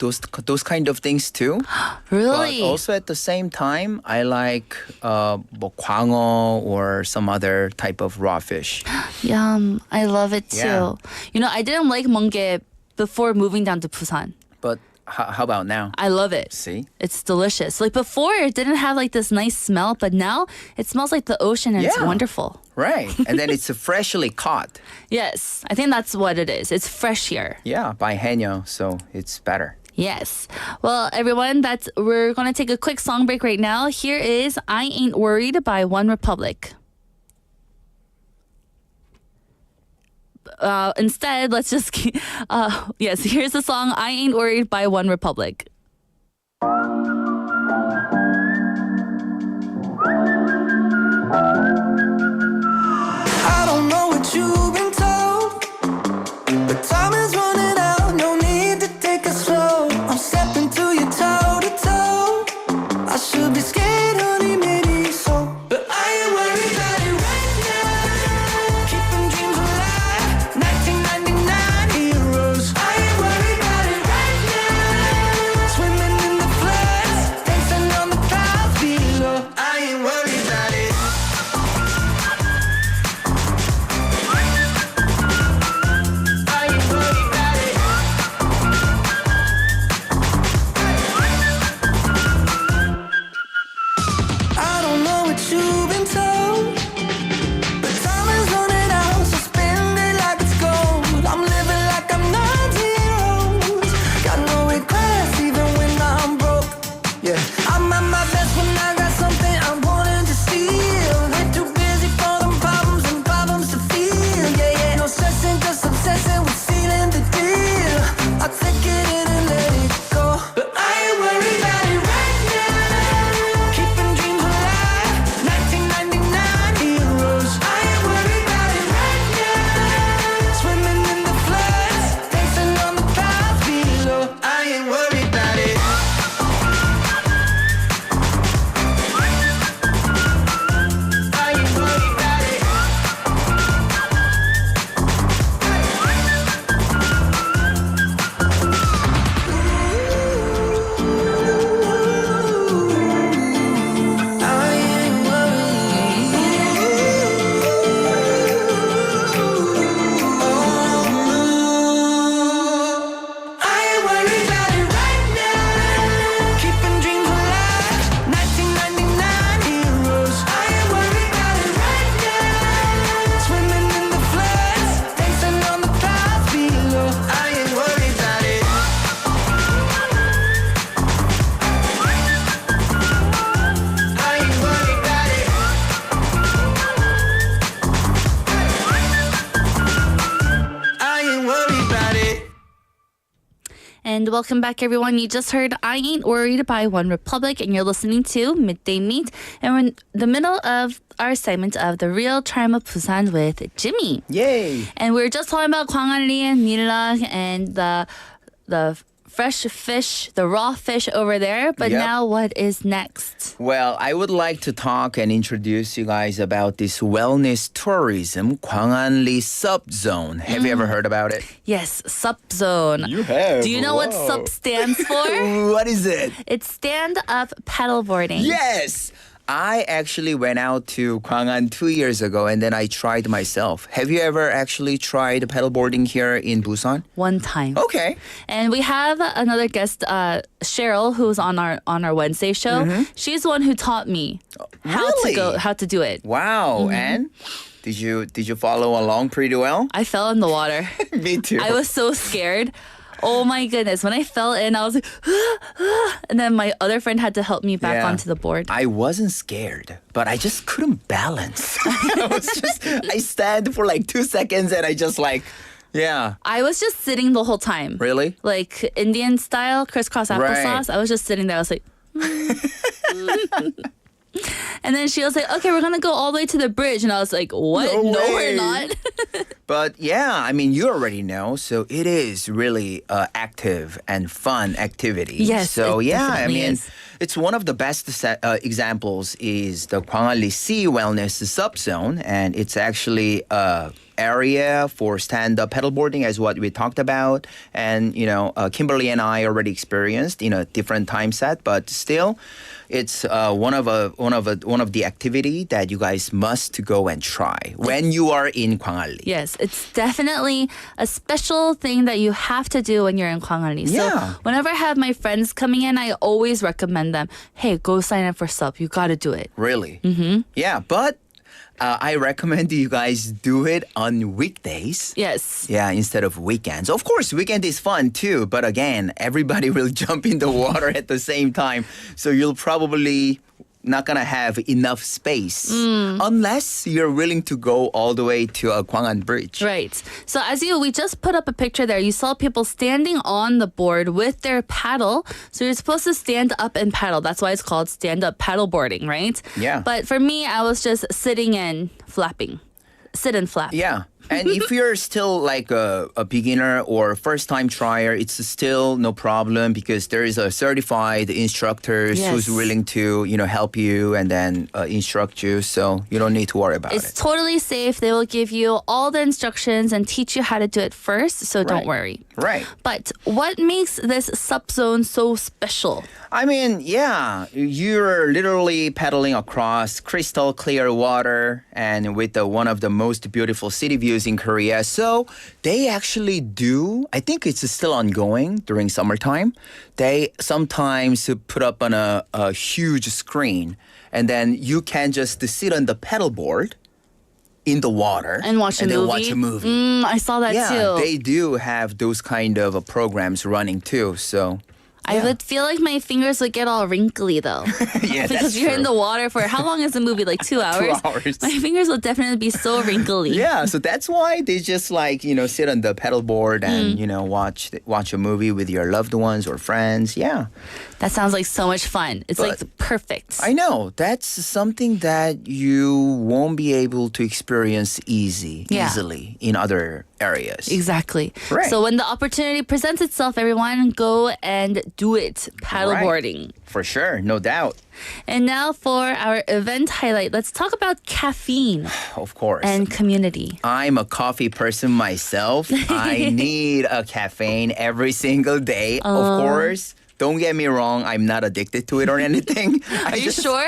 those kind of things too. Really? But also at the same time, I like 광어 or some other type of raw fish. Yum. I love it too. Yeah. I didn't like 멍게 before moving down to Busan. But how about now? I love it. See? It's delicious. Like before, it didn't have like this nice smell, but now it smells like the ocean and it's Yeah. wonderful. Right. And then it's freshly caught. Yes, I think that's what it is. It's fresh here. Yeah, by Hanyo, so it's better. Yes. Well, everyone, we're going to take a quick song break right now. Here is I Ain't Worried by One Republic. Instead, let's just yes, here's the song I Ain't Worried by One Republic. And welcome back, everyone. You just heard I Ain't Worried by One Republic, and you're listening to Midday Mate. And we're in the middle of our segment of The Real Charm of Busan with Jimmy. Yay! And we were just talking about Gwangalli and Nila and the fresh fish, the raw fish over there. But now what is next? Well, I would like to talk and introduce you guys about this wellness tourism, Kangali Subzone. Have you ever heard about it? Yes, Subzone. You have. Do you know what sub stands for? What is it? It's stand-up paddleboarding. Yes! I actually went out to Gwangan 2 years ago and then I tried myself. Have you ever actually tried paddleboarding here in Busan? One time. Okay. And we have another guest, Cheryl, who's on our Wednesday show. She's the one who taught me how to do it. Wow. And did you follow along pretty well? I fell in the water. Me too. I was so scared. Oh my goodness. When I fell in, I was like, and then my other friend had to help me back onto the board. I wasn't scared, but I just couldn't balance. I stand for like 2 seconds and I just I was just sitting the whole time. Really? Like Indian style, crisscross applesauce. I was just sitting there. I was like, And then she was like, okay, we're going to go all the way to the bridge. And I was like, what? No we're not. But I mean, you already know. So it is really active and fun activity. Yes, so I mean, is. it's one of the best examples is the Kangali Sea Wellness Subzone. And it's actually area for stand-up paddleboarding as what we talked about. And, Kimberly and I already experienced in a different time set, but still, it's one of the activity that you guys must go and try when you are in Kangali. Yes, it's definitely a special thing that you have to do when you're in Gwangalli. So whenever I have my friends coming in, I always recommend them, hey, go sign up for sub. You got to do it. Really? Mm-hmm. Yeah, but I recommend you guys do it on weekdays. Yes. Yeah, instead of weekends. Of course, weekend is fun too, but again, everybody will jump in the water at the same time. So you'll probably not gonna have enough space unless you're willing to go all the way to a Gwangan Bridge. Right. So we just put up a picture there. You saw people standing on the board with their paddle. So you're supposed to stand up and paddle. That's why it's called stand-up paddleboarding, right? Yeah. But for me, I was just sitting and flapping. Sit and flap. Yeah. And if you're still like a beginner or first-time trier, it's still no problem because there is a certified instructor who's willing to, help you and then instruct you. So you don't need to worry about it. It's totally safe. They will give you all the instructions and teach you how to do it first. So don't worry. Right. But what makes this subzone so special? I mean, you're literally paddling across crystal clear water and with one of the most beautiful city views in Korea. So they actually do, I think it's still ongoing during summertime. They sometimes put up on a huge screen and then you can just sit on the paddleboard in the water and watch a movie. I saw that too. Yeah, they do have those kind of programs running too. So I would feel like my fingers would get all wrinkly though. Because you're in the water for how long is the movie? Like 2 hours? 2 hours. My fingers will definitely be so wrinkly. Yeah, so that's why they just sit on the paddleboard and watch a movie with your loved ones or friends. Yeah. That sounds like so much fun. It's perfect. I know. That's something that you won't be able to experience easily in other areas. Exactly. Right. So when the opportunity presents itself, everyone go and do it. Paddleboarding. Right. For sure. No doubt. And now for our event highlight, let's talk about caffeine. Of course. And community. I'm a coffee person myself. I need a caffeine every single day. Of course. Don't get me wrong, I'm not addicted to it or anything. Are you sure?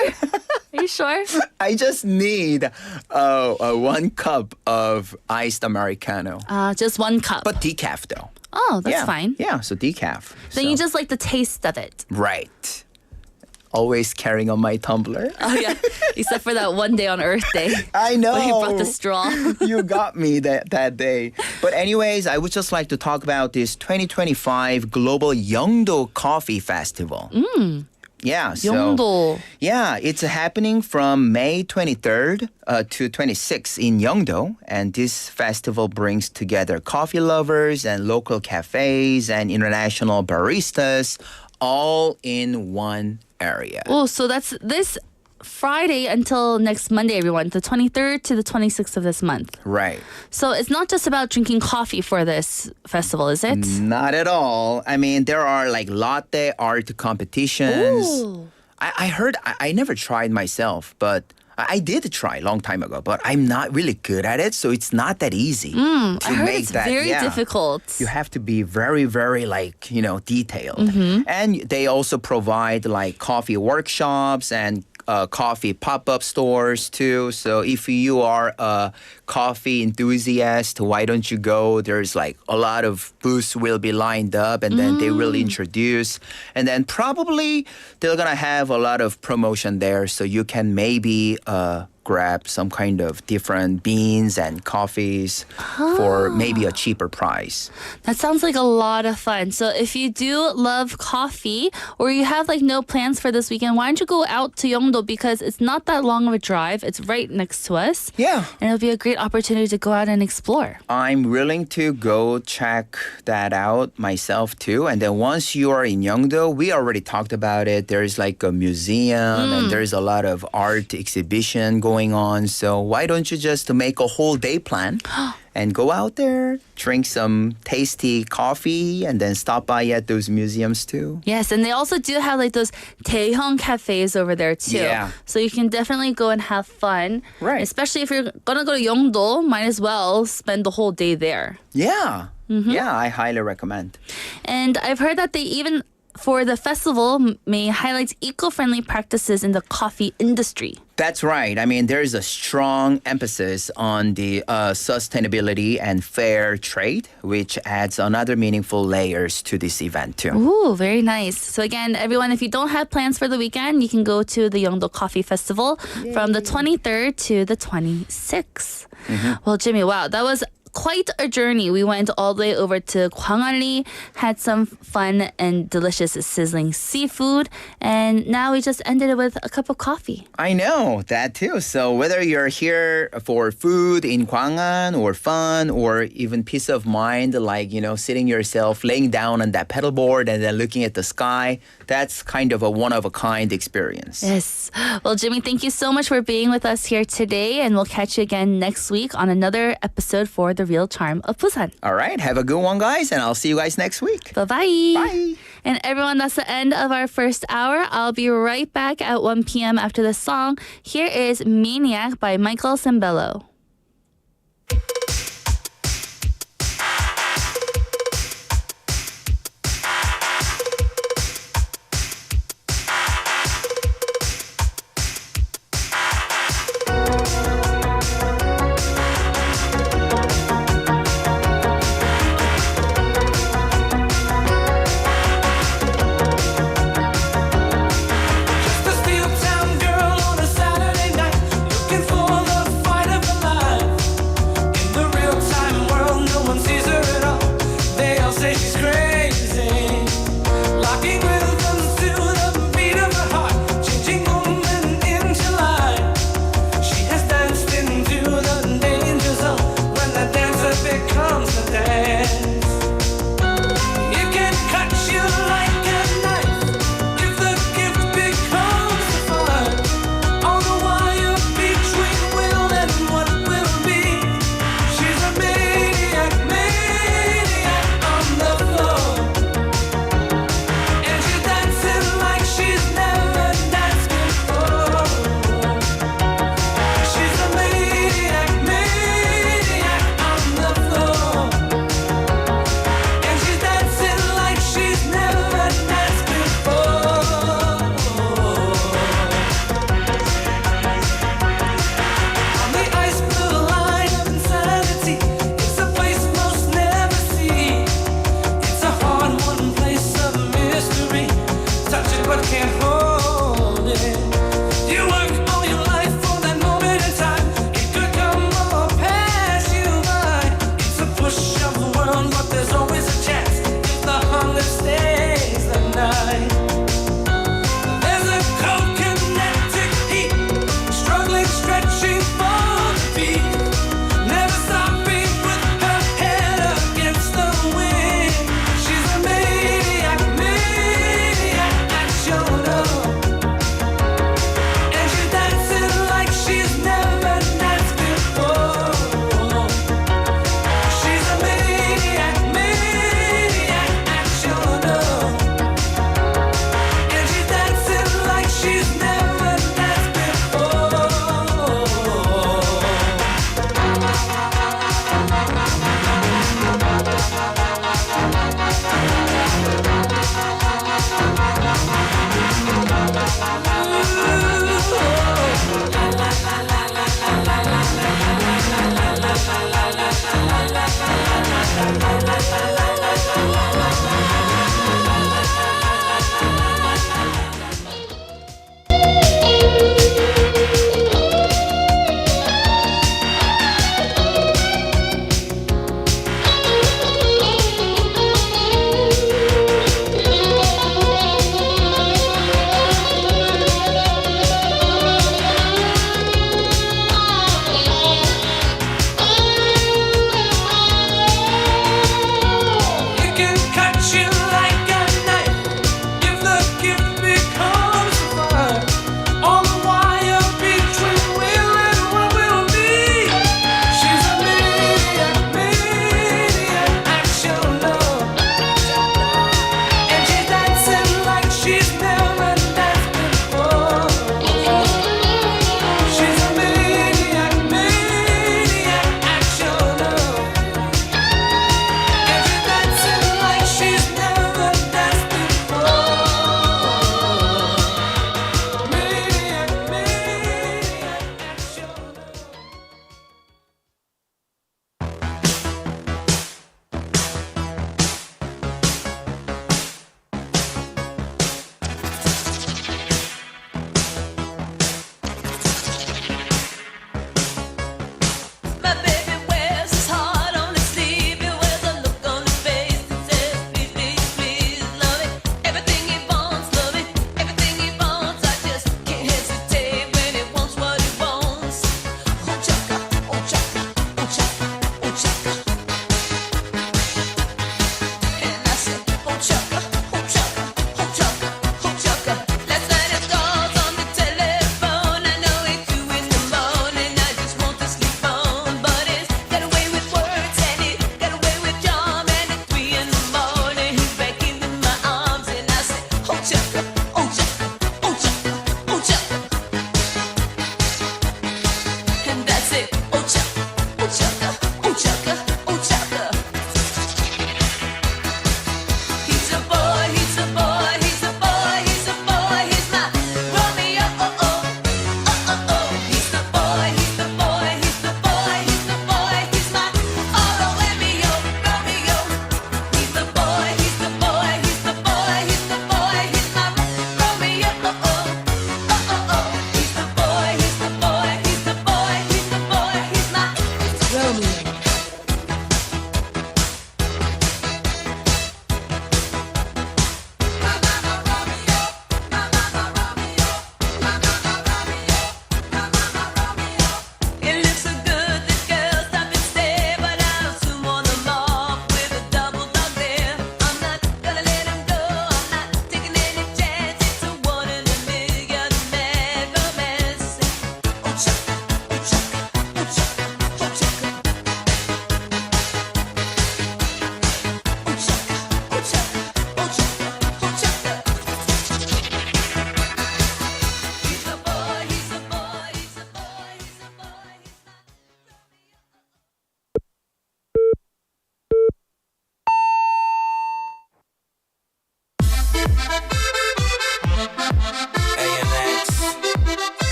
Are you sure? I just need 1 cup of iced Americano. Just 1 cup. But decaf though. Oh, that's fine. Yeah, so decaf. Then you just like the taste of it. Right. Always carrying on my tumbler. Oh, yeah. Except for that one day on Earth Day. I know. When you brought the straw. You got me that day. But anyways, I would just like to talk about this 2025 Global Yeongdo Coffee Festival. Yeah, so 영도. yeah, it's happening from May 23rd to 26th in Yeongdo, and this festival brings together coffee lovers and local cafes and international baristas all in one area. Oh, so that's this Friday until next Monday, everyone, the 23rd to the 26th of this month. Right. So it's not just about drinking coffee for this festival, is it? Not at all. I mean, there are like latte art competitions. Ooh. I heard, I never tried myself, but I did try a long time ago, but I'm not really good at it, so it's not that easy to I heard make it's that. very difficult. You have to be very, very detailed. And they also provide like coffee workshops and coffee pop-up stores too. So if you are a coffee enthusiast, why don't you go? There's like a lot of booths will be lined up, and then they will introduce, and then probably they're gonna have a lot of promotion there, so you can maybe grab some kind of different beans and coffees for maybe a cheaper price. That sounds like a lot of fun. So if you do love coffee or you have like no plans for this weekend, why don't you go out to Yeongdo, because it's not that long of a drive. It's right next to us. Yeah. And it'll be a great opportunity to go out and explore. I'm willing to go check that out myself too. And then once you are in Yeongdo, we already talked about it. There's like a museum and there's a lot of art exhibition going on. So why don't you just make a whole day plan and go out there, drink some tasty coffee, and then stop by at those museums too? Yes, and they also do have like those 대형 cafes over there too. Yeah. So you can definitely go and have fun. Right. Especially if you're gonna go to Yeongdo, might as well spend the whole day there. Yeah. Yeah, I highly recommend. And I've heard that they even, for the festival, may highlight eco-friendly practices in the coffee industry. That's right. I mean, there's a strong emphasis on the sustainability and fair trade, which adds another meaningful layers to this event too. Ooh, very nice. So again, everyone, if you don't have plans for the weekend, you can go to the Yeongdo Coffee Festival from the 23rd to the 26th. Well, Jimmy, wow, that was quite a journey. We went all the way over to Kangali, had some fun and delicious sizzling seafood, and now we just ended it with a cup of coffee. I know, that too. So whether you're here for food in Gwangan or fun or even peace of mind, like, sitting yourself, laying down on that pedal board and then looking at the sky, that's kind of a one-of-a-kind experience. Yes. Well, Jimmy, thank you so much for being with us here today, and we'll catch you again next week on another episode for The Real Charm of Busan. All right, have a good one, guys, and I'll see you guys next week. Bye-bye. Bye. And everyone, that's the end of our first hour. I'll be right back at 1 p.m. after the song. Here is Maniac by Michael Sembello. Just a steel town girl on a Saturday night, looking for the fight of her life.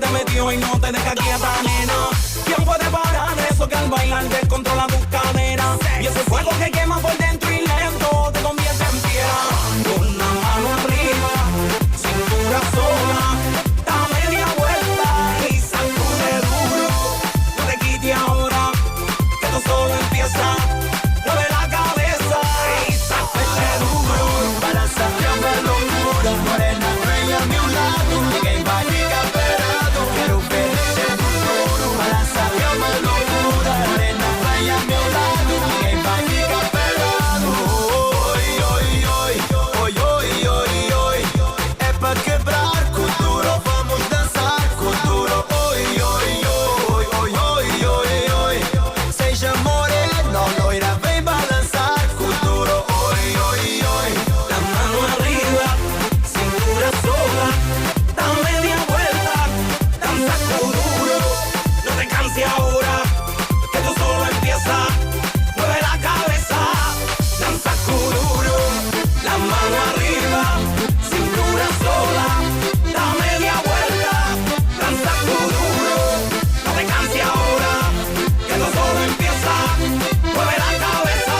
te metió y no te deja quieta, nena. ¿Quién puede parar eso que al bailar descontrola tus caderas? Y ese fuego que quema por dentro y lento te convierte en piedra. Con la mano arriba, cintura sola, da media vuelta y sacude duro. No te quites ahora, que esto solo empieza. Mueve la cabeza y sacude duro. Balanza, llama locura, morena, ven a mi lado. Ninguém vai ficar parado. Quero ver esse futuro. Balança, llama locura, morena, ven a mi lado. Ninguém vai ficar parado. Oi, oi, oi, oi, oi, oi, oi. É pra quebrar Kuduro, vamos dançar Kuduro. Oi, oi, oi, oi, oi, oi, oi. Seja morena, loira, vem balançar Kuduro. Oi, oi, oi. La mano arriba, cintura sola, da media vuelta, danza Kuduro. No te canses ahora, que esto solo empieza. Mueve la cabeza, danza Kuduro. La mano arriba, cintura sola, da media vuelta, danza Kuduro. No te canses ahora, que esto solo empieza. Mueve la cabeza,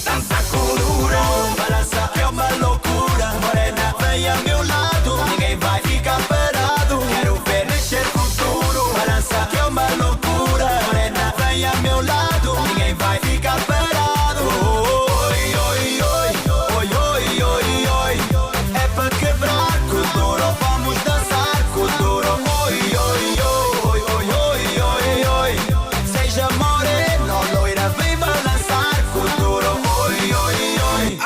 danza Kuduro. Balança é uma loucura, morena, vem a meu lado. Ninguém vai ficar parado. Quero ver mexer com tudo. Balança é uma loucura, morena, vem a meu lado. Ninguém vai ficar parado. Oi, oi, oi, oi, oi, oi, oi. É pra quebrar Kuduro, vamos dançar Kuduro. Oi, oi, oi, oi, oi, oi, oi. Seja morena, loira, vem balançar Kuduro. Oi, oi, oi.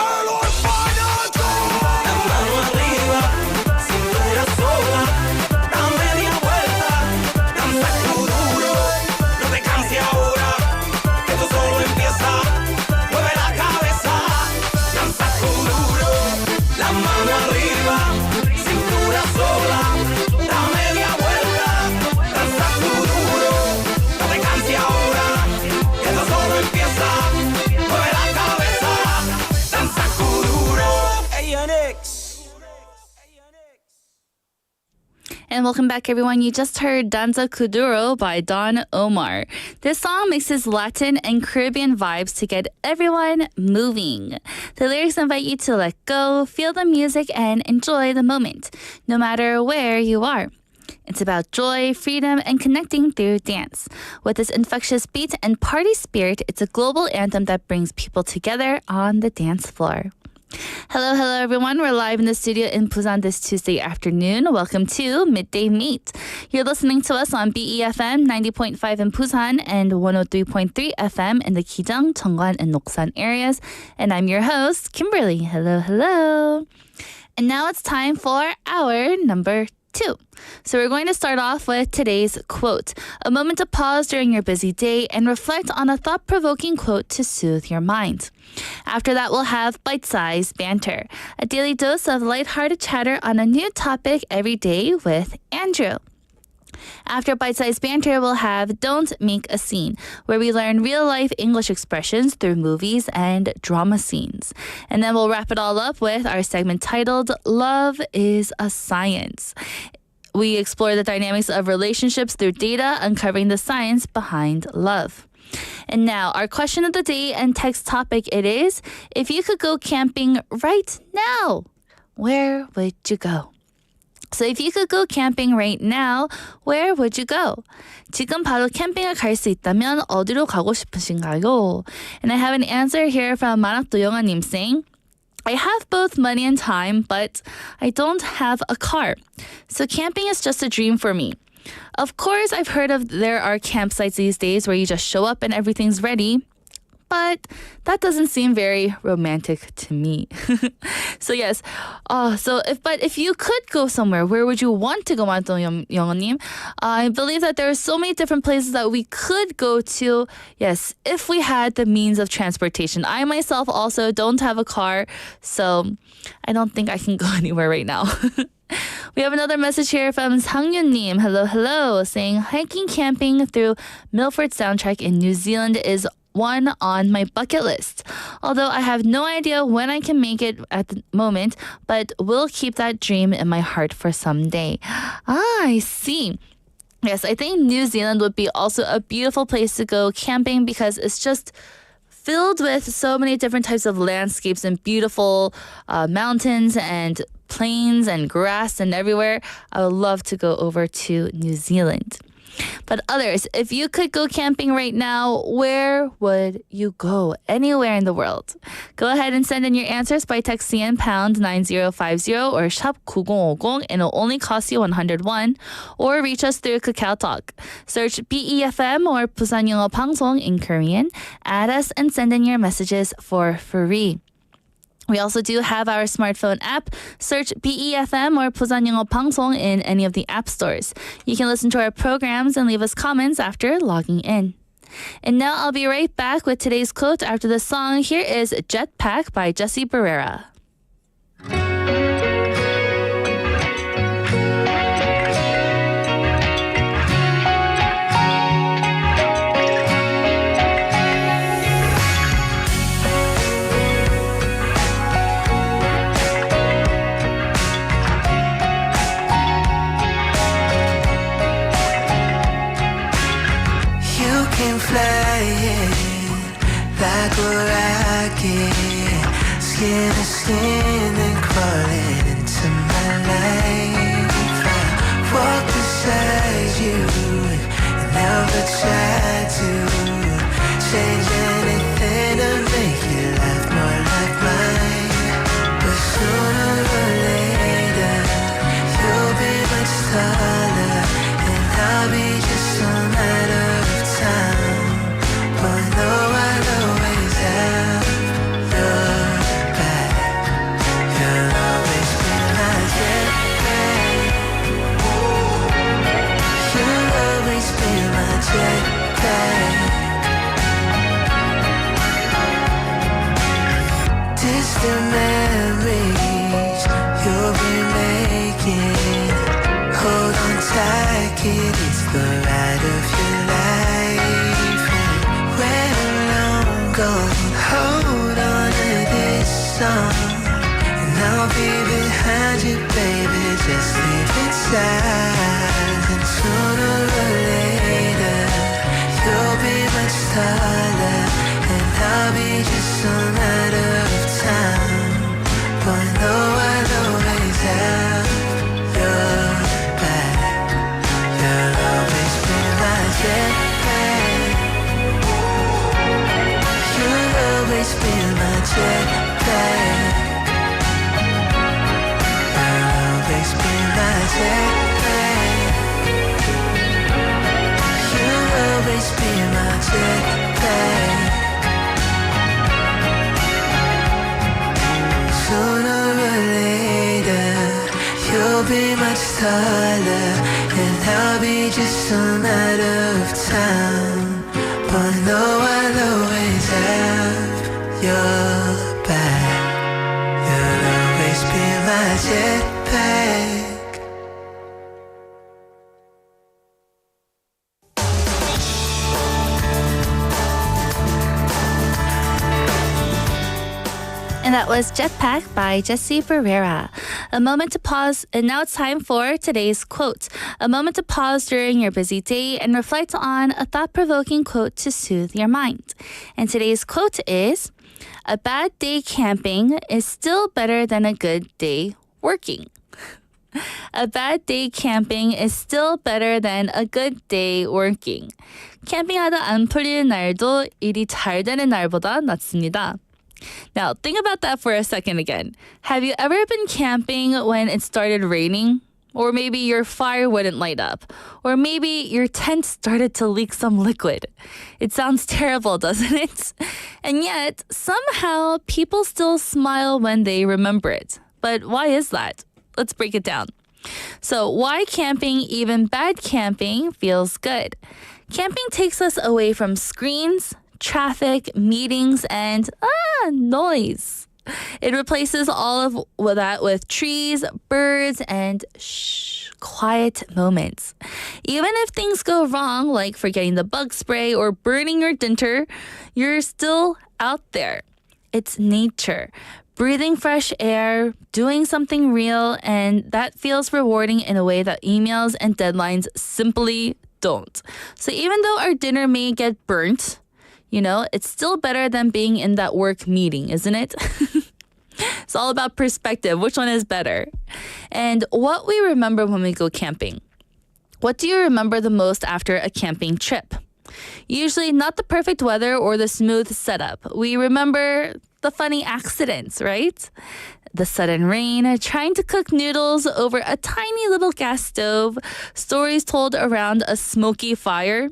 La mano arriba, cintura sola, da media vuelta, danza Kuduro. No te canses ahora, que esto solo empieza. Mueve la cabeza, danza Kuduro. La mano arriba, cintura sola, da media vuelta, danza Kuduro. No te canses ahora, que esto solo empieza. Mueve la cabeza, danza Kuduro. Hey, Onyx. And welcome back, everyone. You just heard Danza Kuduro by Don Omar. This song mixes Latin and Caribbean vibes to get everyone moving. The lyrics invite you to let go, feel the music, and enjoy the moment, no matter where you are. It's about joy, freedom, and connecting through dance. With this infectious beat and party spirit, it's a global anthem that brings people together on the dance floor. Hello, hello, everyone. We're live in the studio in Busan this Tuesday afternoon. Welcome to Midday Mate. You're listening to us on BEFM 90.5 in Busan and 103.3 FM in the Gijang, Cheongwan, and Noksan areas. And I'm your host, Kimberly. Hello, hello. And now it's time for our number 2. So we're going to start off with today's quote. A moment to pause during your busy day and reflect on a thought-provoking quote to soothe your mind. After that, we'll have bite-sized banter, a daily dose of lighthearted chatter on a new topic every day with Andrew. After bite-sized banter, we'll have Don't Make a Scene, where we learn real-life English expressions through movies and drama scenes. And then we'll wrap it all up with our segment titled Love is a Science. We explore the dynamics of relationships through data, uncovering the science behind love. And now, our question of the day and text topic it is, if you could go camping right now, where would you go? So if you could go camping right now, where would you go? 지금 바로 캠핑을 갈 수 있다면 어디로 가고 싶으신가요? And I have an answer here from Maniac 도영아님 saying, I have both money and time, but I don't have a car. So camping is just a dream for me. Of course, I've heard of there are campsites these days where you just show up and everything's ready. But that doesn't seem very romantic to me. So yes, if you could go somewhere, where would you want to go, 영어님? I believe that there are so many different places that we could go to. Yes, if we had the means of transportation. I myself also don't have a car, so I don't think I can go anywhere right now. We have another message here from Sangyun님. Hello, hello, saying hiking, camping through Milford soundtrack in New Zealand is one on my bucket list. Although I have no idea when I can make it at the moment, but will keep that dream in my heart for someday. I see. Yes, I think New Zealand would be also a beautiful place to go camping because it's just filled with so many different types of landscapes and beautiful mountains and plains and grass and everywhere. I would love to go over to New Zealand. But others, if you could go camping right now, where would you go? Anywhere in the world. Go ahead and send in your answers by texting in pound 9050 or shop 9050 and it'll only cost you 101. Or reach us through Kakao Talk. Search BEFM or 부산영어방송 in Korean. Add us and send in your messages for free. We also do have our smartphone app. Search BEFM or 부산영어방송 in any of the app stores. You can listen to our programs and leave us comments after logging in. And now I'll be right back with today's quote after the song. Here is Jetpack by Jesse Barrera. Like a rocket, skin to skin and crawling into my life. I walk beside you and never try to change anything to make your life more like mine. But sooner or later, you'll be much taller and I'll be just a matter of time. But no, I'll always have your back. You'll always be my jetpack. You'll always be my jetpack. Distant memories you'll be making. Hold on tight, kid, it's the ride of your life. When alone, go hold on to this song. And I'll be behind you, baby, just leave it silent. And sooner or later, you'll be much taller and I'll be just a matter of time. But no, I'll always have your back. You'll always be my jetpack. You'll always be my jetpack. You'll always be my jetpack. You'll always be my jetpack. Sooner or later, you'll be much taller and I'll be just a matter of time. But no, I'll always have your back. You'll always be my jetpack. And that was Jetpack by Jesse Barrera. A moment to pause, and now it's time for today's quote. A moment to pause during your busy day and reflect on a thought-provoking quote to soothe your mind. And today's quote is, "A bad day camping is still better than a good day working." A bad day camping is still better than a good day working. 캠핑하다 안 풀리는 날도 일이 잘 되는 날보다 낫습니다. Now, think about that for a second again. Have you ever been camping when it started raining? Or maybe your fire wouldn't light up. Or maybe your tent started to leak some liquid. It sounds terrible, doesn't it? And yet, somehow, people still smile when they remember it. But why is that? Let's break it down. So, why camping, even bad camping, feels good? Camping takes us away from screens, traffic, meetings, and noise. It replaces all of that with trees, birds, and quiet moments. Even if things go wrong, like forgetting the bug spray or burning your dinner, you're still out there. It's nature. breathing fresh air, doing something real, and that feels rewarding in a way that emails and deadlines simply don't. So even though our dinner may get burnt, it's still better than being in that work meeting, isn't it? It's all about perspective. Which one is better? And what we remember when we go camping. What do you remember the most after a camping trip? Usually not the perfect weather or the smooth setup. We remember the funny accidents, right? The sudden rain, trying to cook noodles over a tiny little gas stove, stories told around a smoky fire.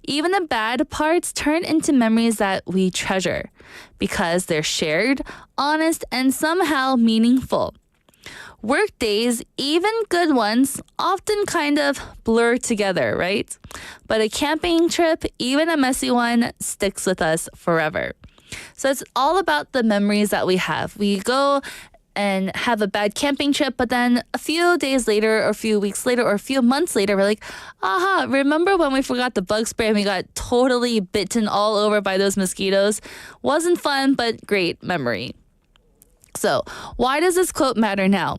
Even the bad parts turn into memories that we treasure because they're shared, honest, and somehow meaningful. Work days, even good ones, often kind of blur together, right? But a camping trip, even a messy one, sticks with us forever. So it's all about the memories that we have. We go and have a bad camping trip, but then a few days later or a few weeks later or a few months later, we're like, aha, remember when we forgot the bug spray and we got totally bitten all over by those mosquitoes? Wasn't fun, but great memory. So why does this quote matter now?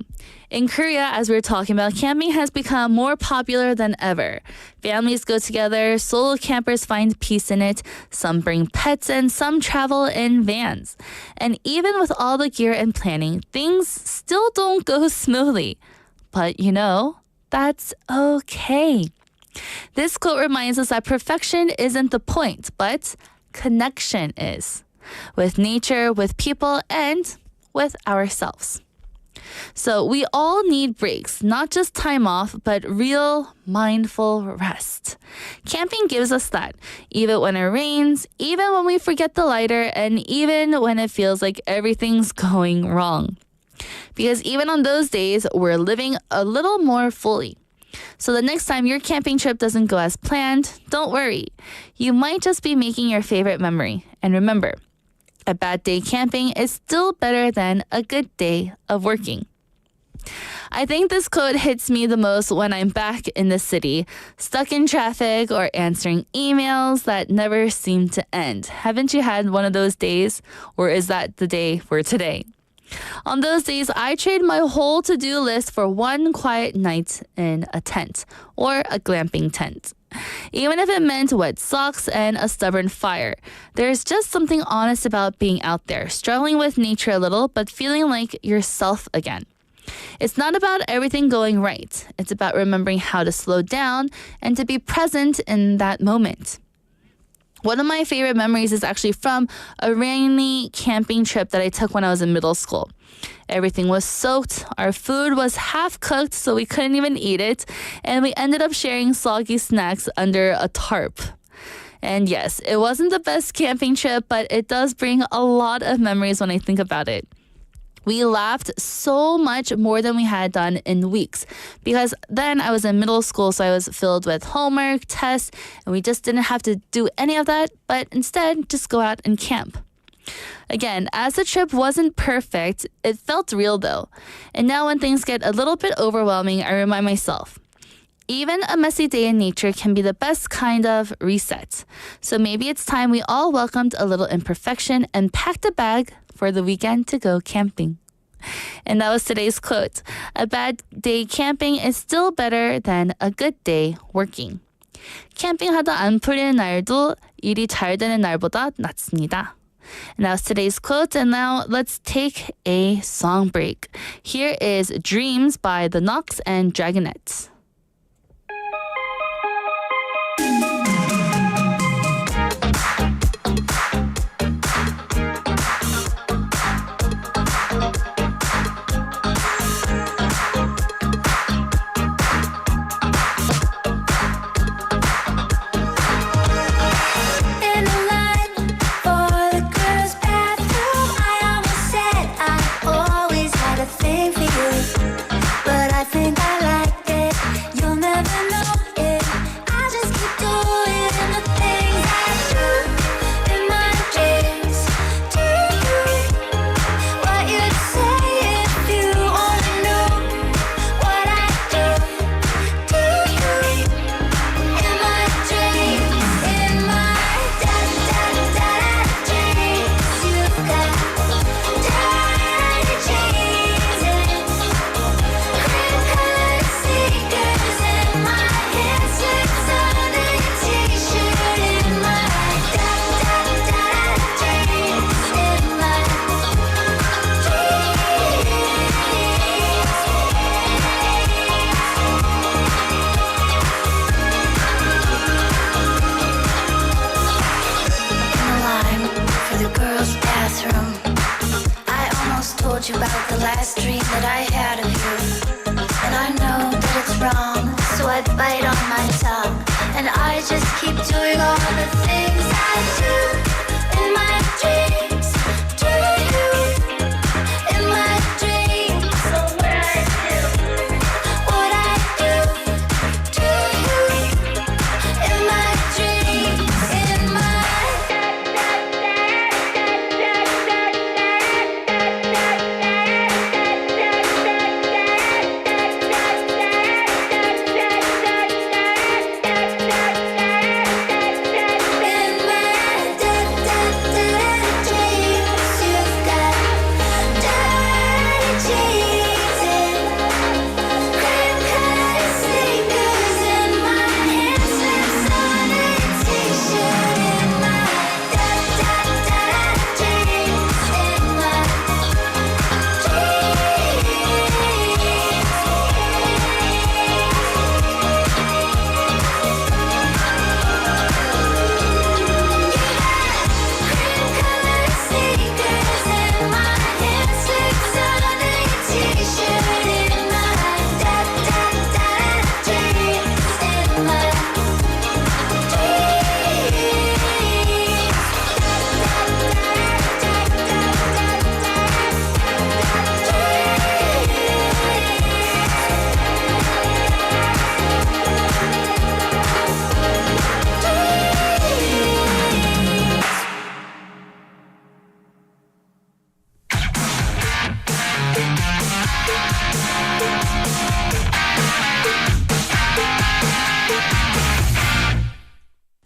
In Korea, as we were talking about, camping has become more popular than ever. Families go together, solo campers find peace in it, some bring pets, and some travel in vans. And even with all the gear and planning, things still don't go smoothly. But that's okay. This quote reminds us that perfection isn't the point, but connection is. With nature, with people, and with ourselves. So we all need breaks, not just time off, but real mindful rest. Camping gives us that, even when it rains, even when we forget the lighter, and even when it feels like everything's going wrong. Because even on those days, we're living a little more fully. So the next time your camping trip doesn't go as planned, don't worry. You might just be making your favorite memory. And remember, a bad day camping is still better than a good day of working. I think this quote hits me the most when I'm back in the city, stuck in traffic or answering emails that never seem to end. Haven't you had one of those days? Or is that the day for today? On those days, I trade my whole to-do list for one quiet night in a tent or a glamping tent. Even if it meant wet socks and a stubborn fire, there's just something honest about being out there, struggling with nature a little, but feeling like yourself again. It's not about everything going right. It's about remembering how to slow down and to be present in that moment. One of my favorite memories is actually from a rainy camping trip that I took when I was in middle school. Everything was soaked, our food was half cooked, so we couldn't even eat it, and we ended up sharing soggy snacks under a tarp. And yes, it wasn't the best camping trip, but it does bring a lot of memories when I think about it. We laughed so much more than we had done in weeks because then I was in middle school, so I was filled with homework, tests, and we just didn't have to do any of that, but instead just go out and camp. Again, as the trip wasn't perfect, it felt real though. And now when things get a little bit overwhelming, I remind myself, even a messy day in nature can be the best kind of reset. So maybe it's time we all welcomed a little imperfection and packed a bag for the weekend to go camping. And that was today's quote. A bad day camping is still better than a good day working. 캠핑하다 안 풀리는 날도 일이 잘 되는 날보다 낫습니다. And that was today's quote. And now let's take a song break. Here is Dreams by The Knox and Dragonettes. But I think I like it. room. I almost told you about the last dream that I had of you. And I know that it's wrong, so I bite on my tongue. And I just keep doing all the things I do in my dreams. Do you in my dreams? So what I do you in my dreams? In my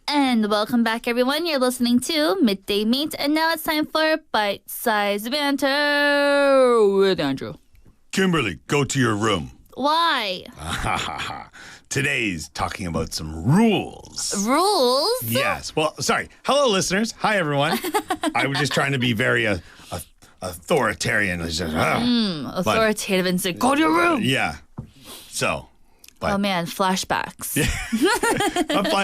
And welcome back, everyone. You're listening to Midday Mate, and now it's time for Bite Size Banter with Andrew. Kimberly, go to your room. Why? Today's talking about some rules. Rules? Yes. Well, sorry. Hello, listeners. Hi, everyone. I was just trying to be very authoritarian. Authoritative and say, go to your room. Yeah. So. But, oh, man, flashbacks. it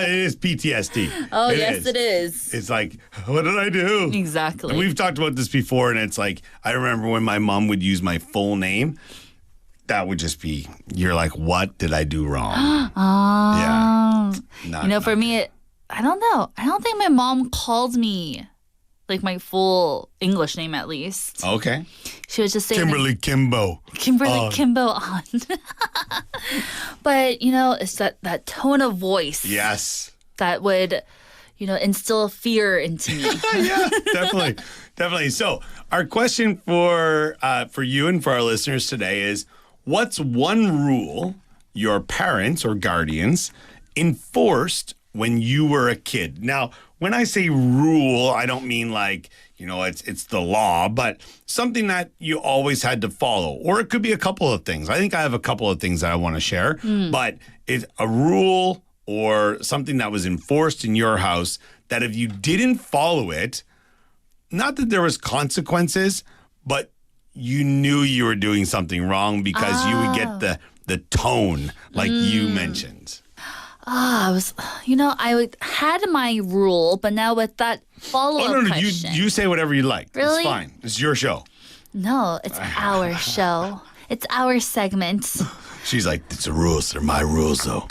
is PTSD. Oh, yes, it is. It's like, what did I do? Exactly. And we've talked about this before, and it's like, I remember when my mom would use my full name, that would just be, you're like, what did I do wrong? Oh. Yeah. For me, I don't know. I don't think my mom called me like my full English name, at least. Okay. She was just saying Kimberly Kimbo. Kimberly Kimbo on. But, it's that tone of voice. Yes. That would, instill fear into me. Yeah, definitely. So our question for you and for our listeners today is, what's one rule your parents or guardians enforced when you were a kid? Now, when I say rule, I don't mean like, it's the law, but something that you always had to follow. Or it could be a couple of things. I think I have a couple of things that I want to share. But it's a rule or something that was enforced in your house that if you didn't follow it, not that there was consequences, but you knew you were doing something wrong because you would get the tone like you mentioned. I had my rule, but now with that follow-up question. You say whatever you like. Really? It's fine. It's your show. No, it's our show. It's our segment. She's like, it's the rules. They're my rules, though.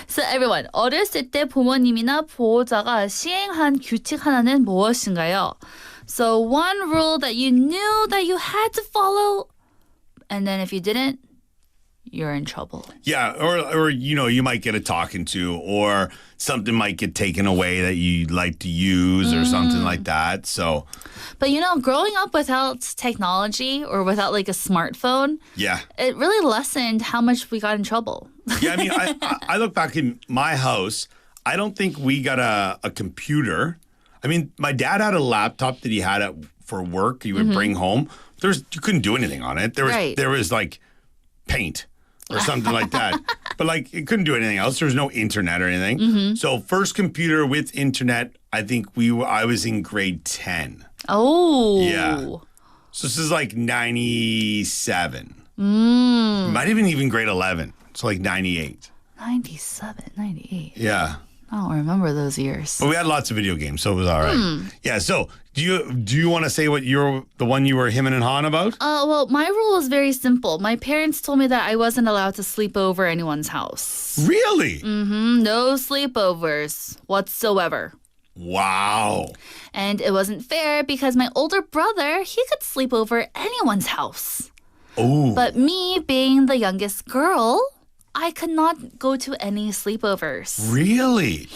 So everyone, 어렸을 때 부모님이나 보호자가 시행한 규칙 하나는 무엇인가요? So one rule that you knew that you had to follow, and then if you didn't, you're in trouble. Yeah, or you might get a talking to, or something might get taken away that you like to use or something like that. So, but growing up without technology or without like a smartphone, yeah, it really lessened how much we got in trouble. Yeah, I mean, I look back in my house, I don't think we got a computer. I mean, my dad had a laptop that he had for work. He would bring home. You couldn't do anything on it. There was like paint or something like that. But like it couldn't do anything else. There was no internet or anything. So first computer with internet, I think I was in grade 10. Oh. Yeah. So this is like 97. Might have been even grade 11. So like 98. 97, 98. Yeah. I don't remember those years. But we had lots of video games, so it was all right. Yeah, so do you want to say what the one you were hemming and hawing about? Well, my rule was very simple. My parents told me that I wasn't allowed to sleep over anyone's house. Really? No sleepovers whatsoever. Wow. And it wasn't fair because my older brother, he could sleep over anyone's house. Oh. But me being the youngest girl, I could not go to any sleepovers. Really?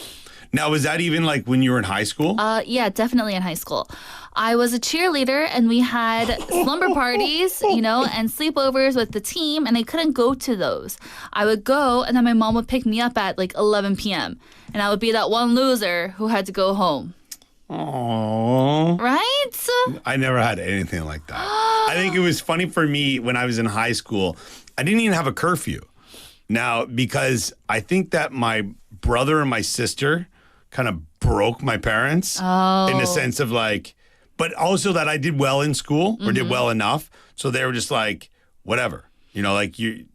Now, was that even like when you were in high school? Yeah, definitely in high school. I was a cheerleader and we had slumber parties, and sleepovers with the team, and I couldn't go to those. I would go and then my mom would pick me up at like 11 p.m. and I would be that one loser who had to go home. Aww. Right? I never had anything like that. I think it was funny for me when I was in high school. I didn't even have a curfew. Now, because I think that my brother and my sister kind of broke my parents in the sense of like, but also that I did well in school or did well enough. So they were just like, whatever, like you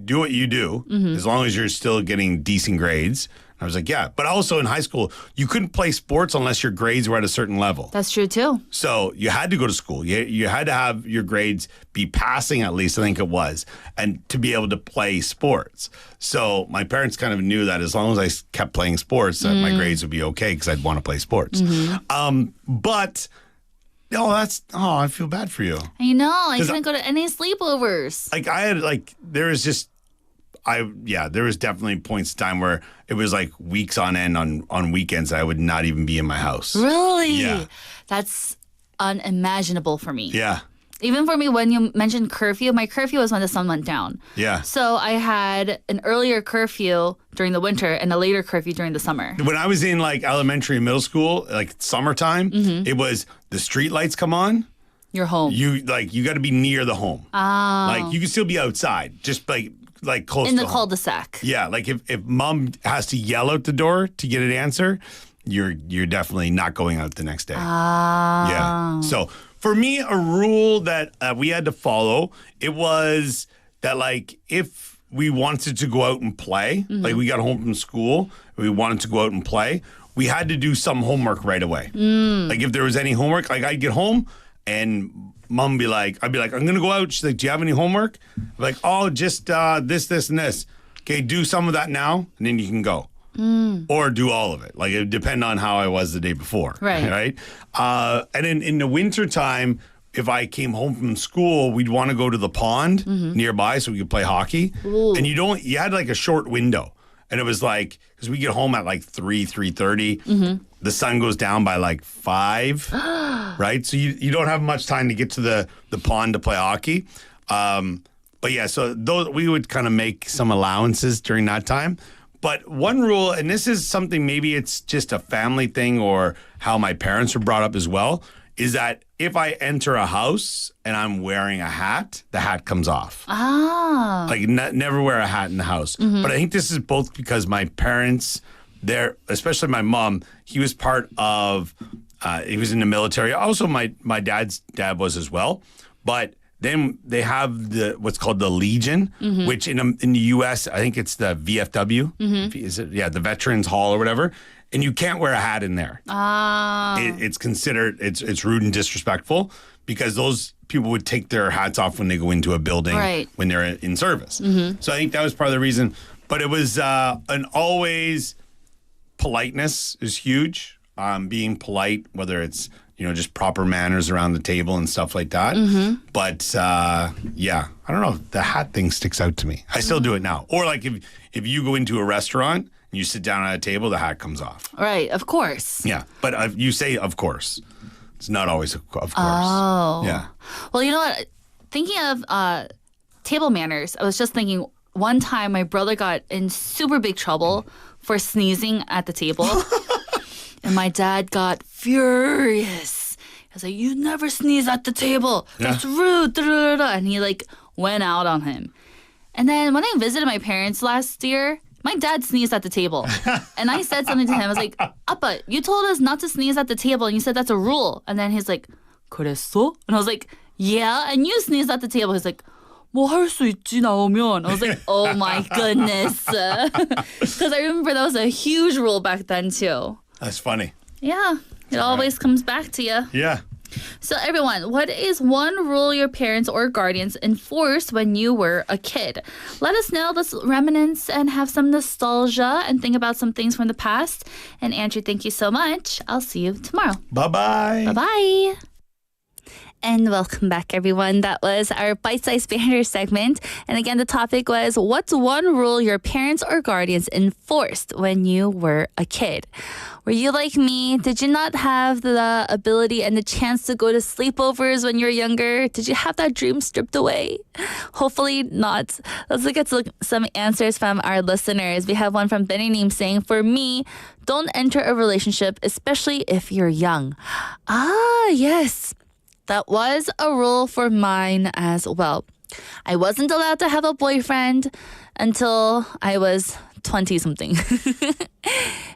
do what you do as long as you're still getting decent grades. I was like, yeah. But also in high school, you couldn't play sports unless your grades were at a certain level. That's true too. So you had to go to school. You had to have your grades be passing at least, I think it was, and to be able to play sports. So my parents kind of knew that as long as I kept playing sports, that my grades would be okay because I'd want to play sports. But I feel bad for you. I know. I couldn't go to any sleepovers. Like there was definitely points in time where it was like weeks on end on weekends I would not even be in my house. Really? Yeah. That's unimaginable for me. Yeah. Even for me, when you mentioned curfew, my curfew was when the sun went down. Yeah. So I had an earlier curfew during the winter and a later curfew during the summer. When I was in like elementary and middle school, like summertime, it was the street lights come on. You're home. You got to be near the home. Like you can still be outside, just like close in to the home. cul-de-sac. Yeah, like if mom has to yell out the door to get an answer, you're definitely not going out the next day. Yeah. So for me, a rule that we had to follow, it was that like if we wanted to go out and play, like we got home from school, we wanted to go out and play, we had to do some homework right away. Like if there was any homework, like I'd get home and Mom would be like, I'd be like, I'm going to go out. She's like, do you have any homework? I'm like, oh, just this, and this. Okay, do some of that now, and then you can go. Or do all of it. Like, it would depend on how I was the day before. Right. And then in the wintertime, if I came home from school, we'd want to go to the pond nearby so we could play hockey. Ooh. And you had like a short window. And it was like, because we get home at like 3:30. The sun goes down by like 5, right? So you don't have much time to get to the pond to play hockey. But yeah, so we would kind of make some allowances during that time. But one rule, and this is something maybe it's just a family thing or how my parents were brought up as well, is that if I enter a house and I'm wearing a hat, the hat comes off. Like never wear a hat in the house. But I think this is both because my parents, especially my mom, he was part of, he was in the military. Also, my dad's dad was as well. But then they have what's called the Legion, which in the U.S., I think it's the VFW. Is it? Yeah, the Veterans Hall or whatever. And you can't wear a hat in there. It's considered, it's rude and disrespectful because those people would take their hats off when they go into a building when they're in service. So I think that was part of the reason. But it was always politeness is huge. Being polite, whether it's just proper manners around the table and stuff like that. But yeah, I don't know. The hat thing sticks out to me. I still do it now. Or like if you go into a restaurant, you sit down at a table, the hat comes off. Right, of course. Yeah, but you say of course. It's not always of course. Oh. Yeah. Well, you know what? Thinking of table manners, I was just thinking one time my brother got in super big trouble for sneezing at the table. And my dad got furious. He was like, you never sneeze at the table. That's rude. And he went out on him. And then when I visited my parents last year, my dad sneezed at the table. And I said something to him. I was like, Appa, you told us not to sneeze at the table. And you said that's a rule. And then he's like, 그랬어? And I was like, yeah. And you sneezed at the table. He's like, 뭐 할 수 있지 나오면. I was like, oh my goodness. Because I remember that was a huge rule back then too. That's funny. Yeah, it always comes back to you. Yeah. So everyone, what is one rule your parents or guardians enforced when you were a kid? Let us know. Let's reminisce and have some nostalgia and think about some things from the past. And Andrew, thank you so much. I'll see you tomorrow. Bye-bye. Bye-bye. And welcome back, everyone. That was our bite-sized banner segment. And again, the topic was, what's one rule your parents or guardians enforced when you were a kid? Were you like me? Did you not have the ability and the chance to go to sleepovers when you were younger? Did you have that dream stripped away? Hopefully not. Let's look at some answers from our listeners. We have one from Benny Neem saying, for me, don't enter a relationship, especially if you're young. Ah, yes. That was a rule for mine as well. I wasn't allowed to have a boyfriend until I was 20-something.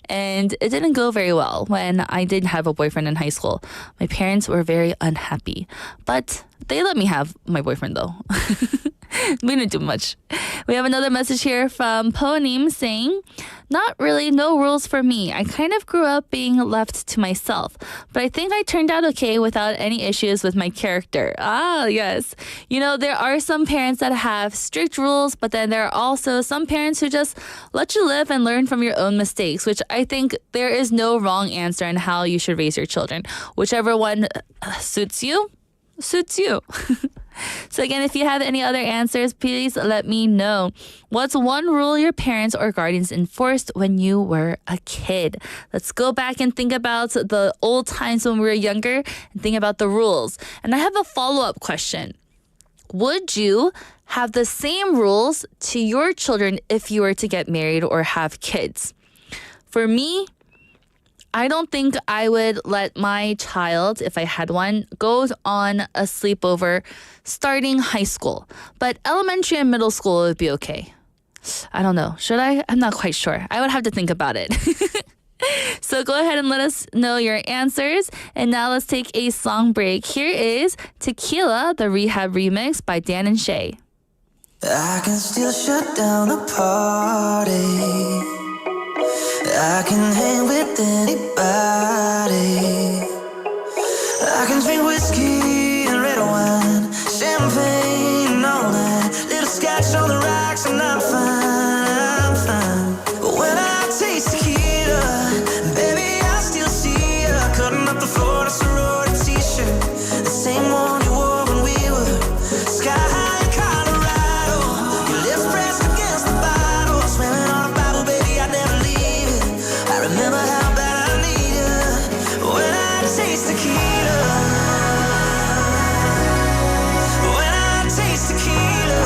And it didn't go very well when I did have a boyfriend in high school. My parents were very unhappy. But they let me have my boyfriend though. We didn't do much. We have another message here from Ponim saying, not really, no rules for me. I kind of grew up being left to myself, but I think I turned out okay without any issues with my character. Ah, yes. You know, there are some parents that have strict rules, but then there are also some parents who just let you live and learn from your own mistakes, which I think there is no wrong answer on how you should raise your children. Whichever one suits you, suits you. So again, if you have any other answers, please let me know. What's one rule your parents or guardians enforced when you were a kid? Let's go back and think about the old times when we were younger and think about the rules. And I have a follow-up question. Would you have the same rules to your children if you were to get married or have kids? For me, I don't think I would let my child, if I had one, go on a sleepover starting high school. But elementary and middle school would be okay. I don't know. Should I? I'm not quite sure. I would have to think about it. So go ahead and let us know your answers. And now let's take a song break. Here is Tequila, the Rehab remix by Dan and Shay. I can still shut down a party. I can hang with anybody. I can drink whiskey and red wine, champagne all night, little scotch on the rocks, and I'm fine, I'm fine. But when I taste tequila, baby, I still see you cutting up the floor in a sorority t-shirt, the same one you wore when we were sky high in Colorado. Your lips pressed against the bottle, swearing on a Bible, baby, I'd never leave it. I remember how bad I need you when I taste tequila. When I taste tequila.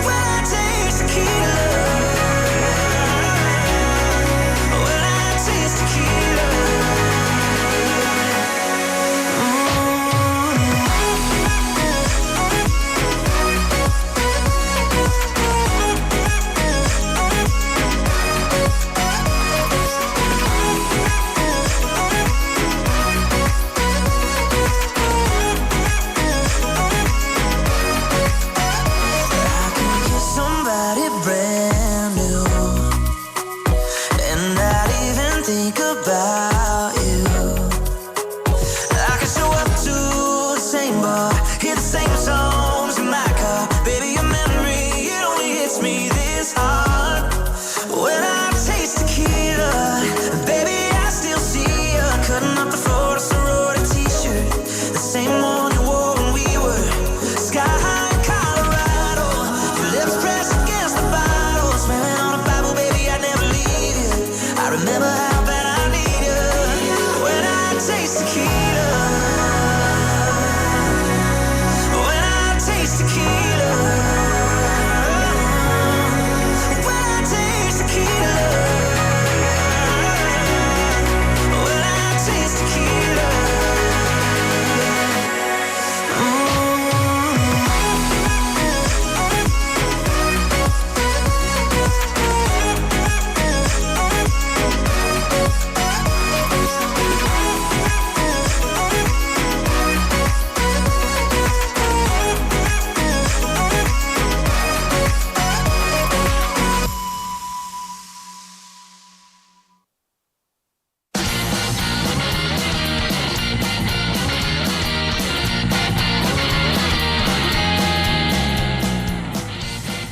When I taste tequila. When I taste tequila. Somebody brand new and not even think about you. I can show up to the same bar, hear the same songs in my car. Baby, your memory, it only hits me this hard. When I taste tequila, baby, I still see you cutting up the floor in a sorority t-shirt, the same one you wore when we were sky high in Colorado. Your lips pressed against the bottle, swearing on a Bible, baby, I'd never leave you. I remember how bad I need you when I taste tequila. When I taste tequila. When I taste tequila. When I taste tequila.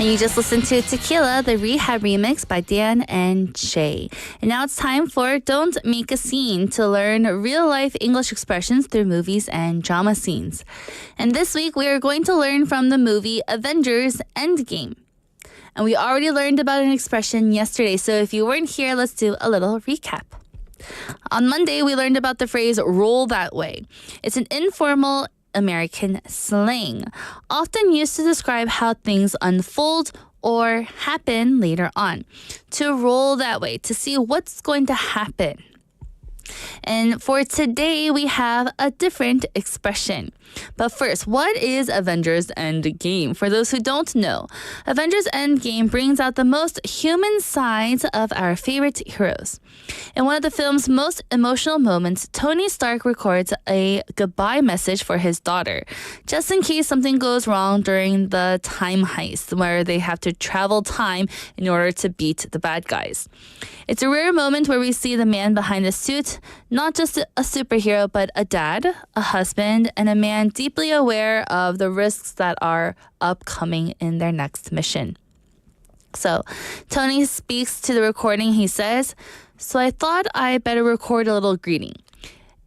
And you just listened to Tequila, the Rehab remix by Dan and Shay. And now it's time for Don't Make a Scene to learn real-life English expressions through movies and drama scenes. And this week, we are going to learn from the movie Avengers Endgame. And we already learned about an expression yesterday, so if you weren't here, let's do a little recap. On Monday, we learned about the phrase roll that way. It's an informal American slang, often used to describe how things unfold or happen later on. To roll that way, to see what's going to happen. And for today, we have a different expression. But first, what is Avengers Endgame? For those who don't know, Avengers Endgame brings out the most human sides of our favorite heroes. In one of the film's most emotional moments, Tony Stark records a goodbye message for his daughter, just in case something goes wrong during the time heist, where they have to travel time in order to beat the bad guys. It's a rare moment where we see the man behind the suit, not just a superhero, but a dad, a husband, and a man deeply aware of the risks that are upcoming in their next mission. So, Tony speaks to the recording. He says, "So I thought I better record a little greeting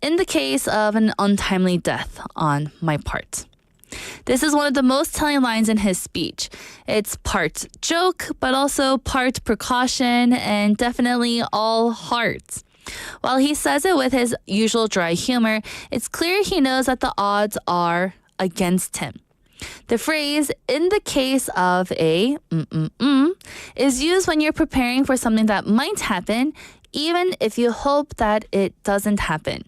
in the case of an untimely death on my part." This is one of the most telling lines in his speech. It's part joke, but also part precaution, and definitely all heart. While he says it with his usual dry humor, it's clear he knows that the odds are against him. The phrase, in the case of a is used when you're preparing for something that might happen, even if you hope that it doesn't happen.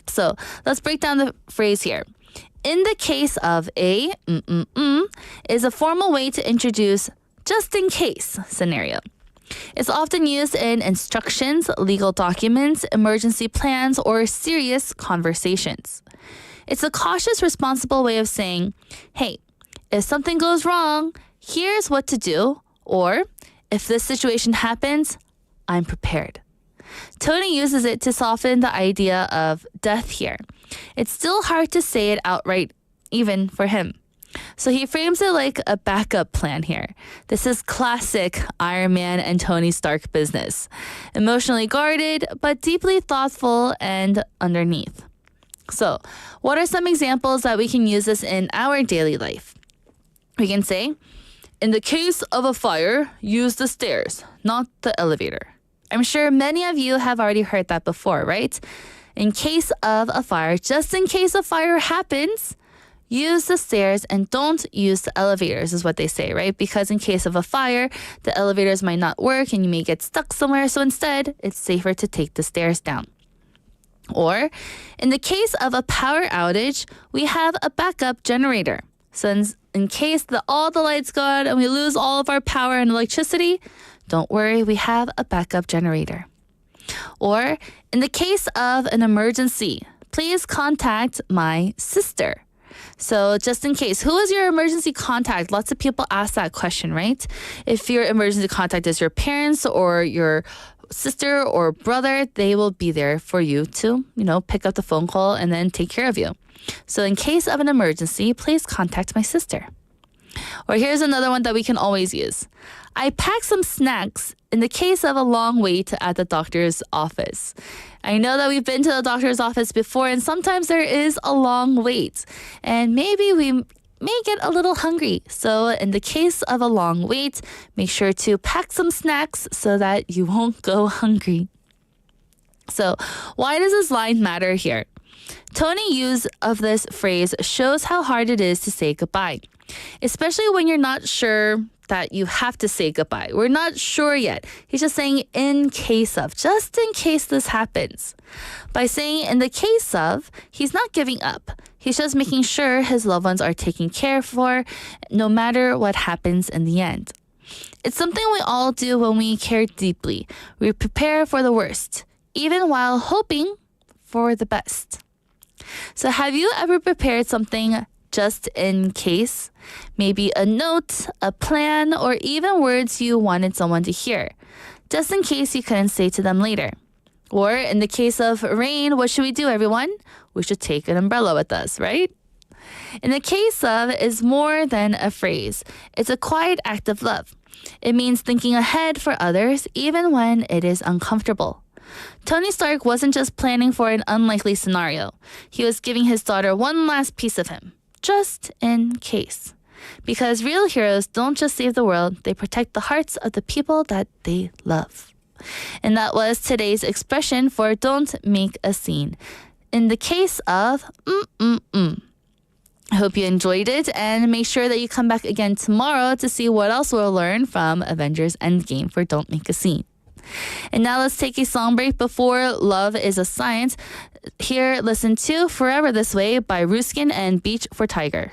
So let's break down the phrase here. In the case of a is a formal way to introduce just in case scenario. It's often used in instructions, legal documents, emergency plans, or serious conversations. It's a cautious, responsible way of saying, hey, if something goes wrong, here's what to do, or if this situation happens, I'm prepared. Tony uses it to soften the idea of death here. It's still hard to say it outright, even for him. So he frames it like a backup plan here. This is classic Iron Man and Tony Stark business. Emotionally guarded, but deeply thoughtful and underneath. So, what are some examples that we can use this in our daily life? We can say, in the case of a fire, use the stairs, not the elevator. I'm sure many of you have already heard that before, right? In case of a fire, just in case a fire happens, use the stairs and don't use the elevators is what they say, right? Because in case of a fire, the elevators might not work and you may get stuck somewhere. So instead, it's safer to take the stairs down. Or in the case of a power outage, we have a backup generator. So in case all the lights go out and we lose all of our power and electricity, don't worry, we have a backup generator. Or in the case of an emergency, please contact my sister. So just in case, who is your emergency contact? Lots of people ask that question, right? If your emergency contact is your parents or your sister or brother, they will be there for you to, pick up the phone call and then take care of you. So in case of an emergency, please contact my sister. Or here's another one that we can always use. I packed some snacks in the case of a long wait at the doctor's office. I know that we've been to the doctor's office before, and sometimes there is a long wait. And maybe we may get a little hungry. So in the case of a long wait, make sure to pack some snacks so that you won't go hungry. So why does this line matter here? Tony's use of this phrase shows how hard it is to say goodbye, especially when you're not sure that you have to say goodbye. We're not sure yet. He's just saying in case of, just in case this happens. By saying in the case of, he's not giving up. He's just making sure his loved ones are taken care for, no matter what happens in the end. It's something we all do when we care deeply. We prepare for the worst, even while hoping for the best. So have you ever prepared something just in case? Maybe a note, a plan, or even words you wanted someone to hear, just in case you couldn't say to them later. Or in the case of rain, what should we do, everyone? We should take an umbrella with us, right? In the case of is more than a phrase. It's a quiet act of love. It means thinking ahead for others even when it is uncomfortable. Tony Stark wasn't just planning for an unlikely scenario. He was giving his daughter one last piece of him, just in case. Because real heroes don't just save the world, they protect the hearts of the people that they love. And that was today's expression for don't make a scene. In the case of I hope you enjoyed it, and make sure that you come back again tomorrow to see what else we'll learn from Avengers Endgame for Don't Make a Scene. And now let's take a song break before Love is a Science. Here, listen to Forever This Way by Ruskin and Beach for Tiger.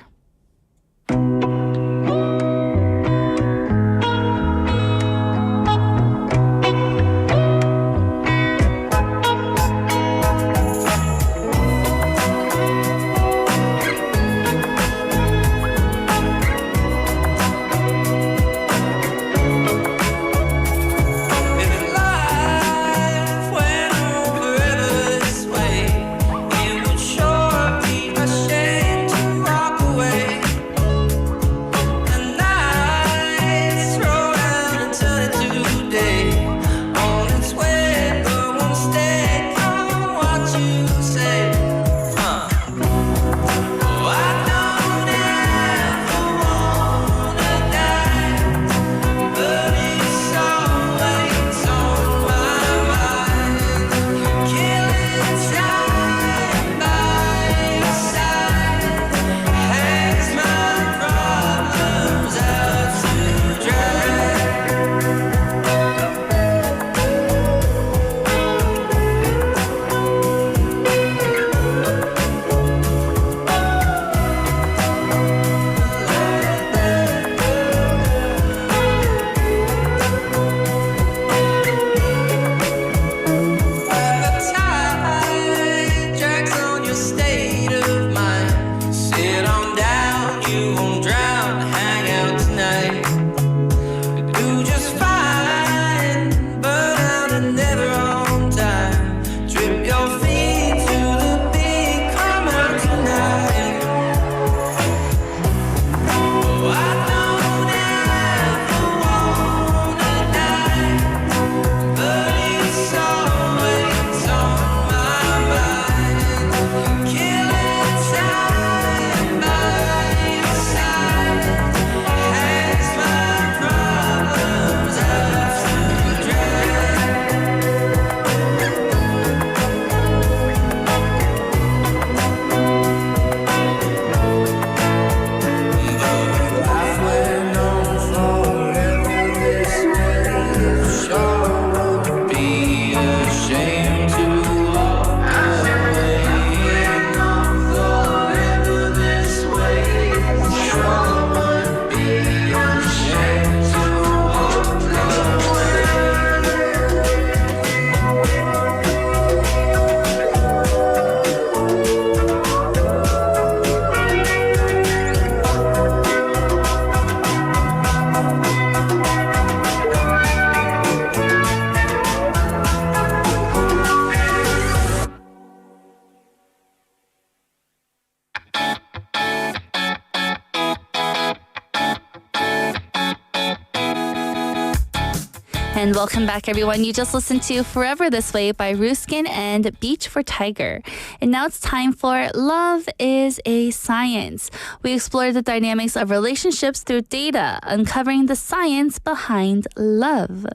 And welcome back, everyone. You just listened to Forever This Way by Ruskin and Beach for Tiger. And now it's time for Love is a Science. We explore the dynamics of relationships through data, uncovering the science behind love.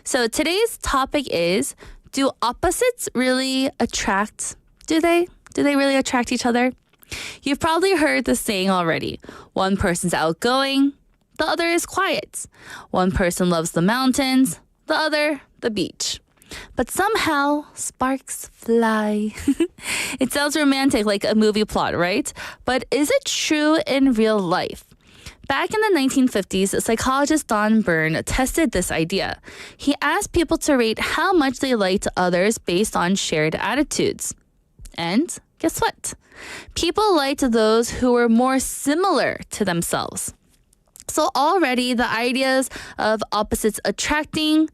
So today's topic is, do opposites really attract? Do they really attract each other? You've probably heard the saying already. One person's outgoing, the other is quiet. One person loves the mountains, the other the beach. But somehow, sparks fly. It sounds romantic like a movie plot, right? But is it true in real life? Back in the 1950s, psychologist Don Byrne tested this idea. He asked people to rate how much they liked others based on shared attitudes. And guess what? People liked those who were more similar to themselves. So already the ideas of opposites attracting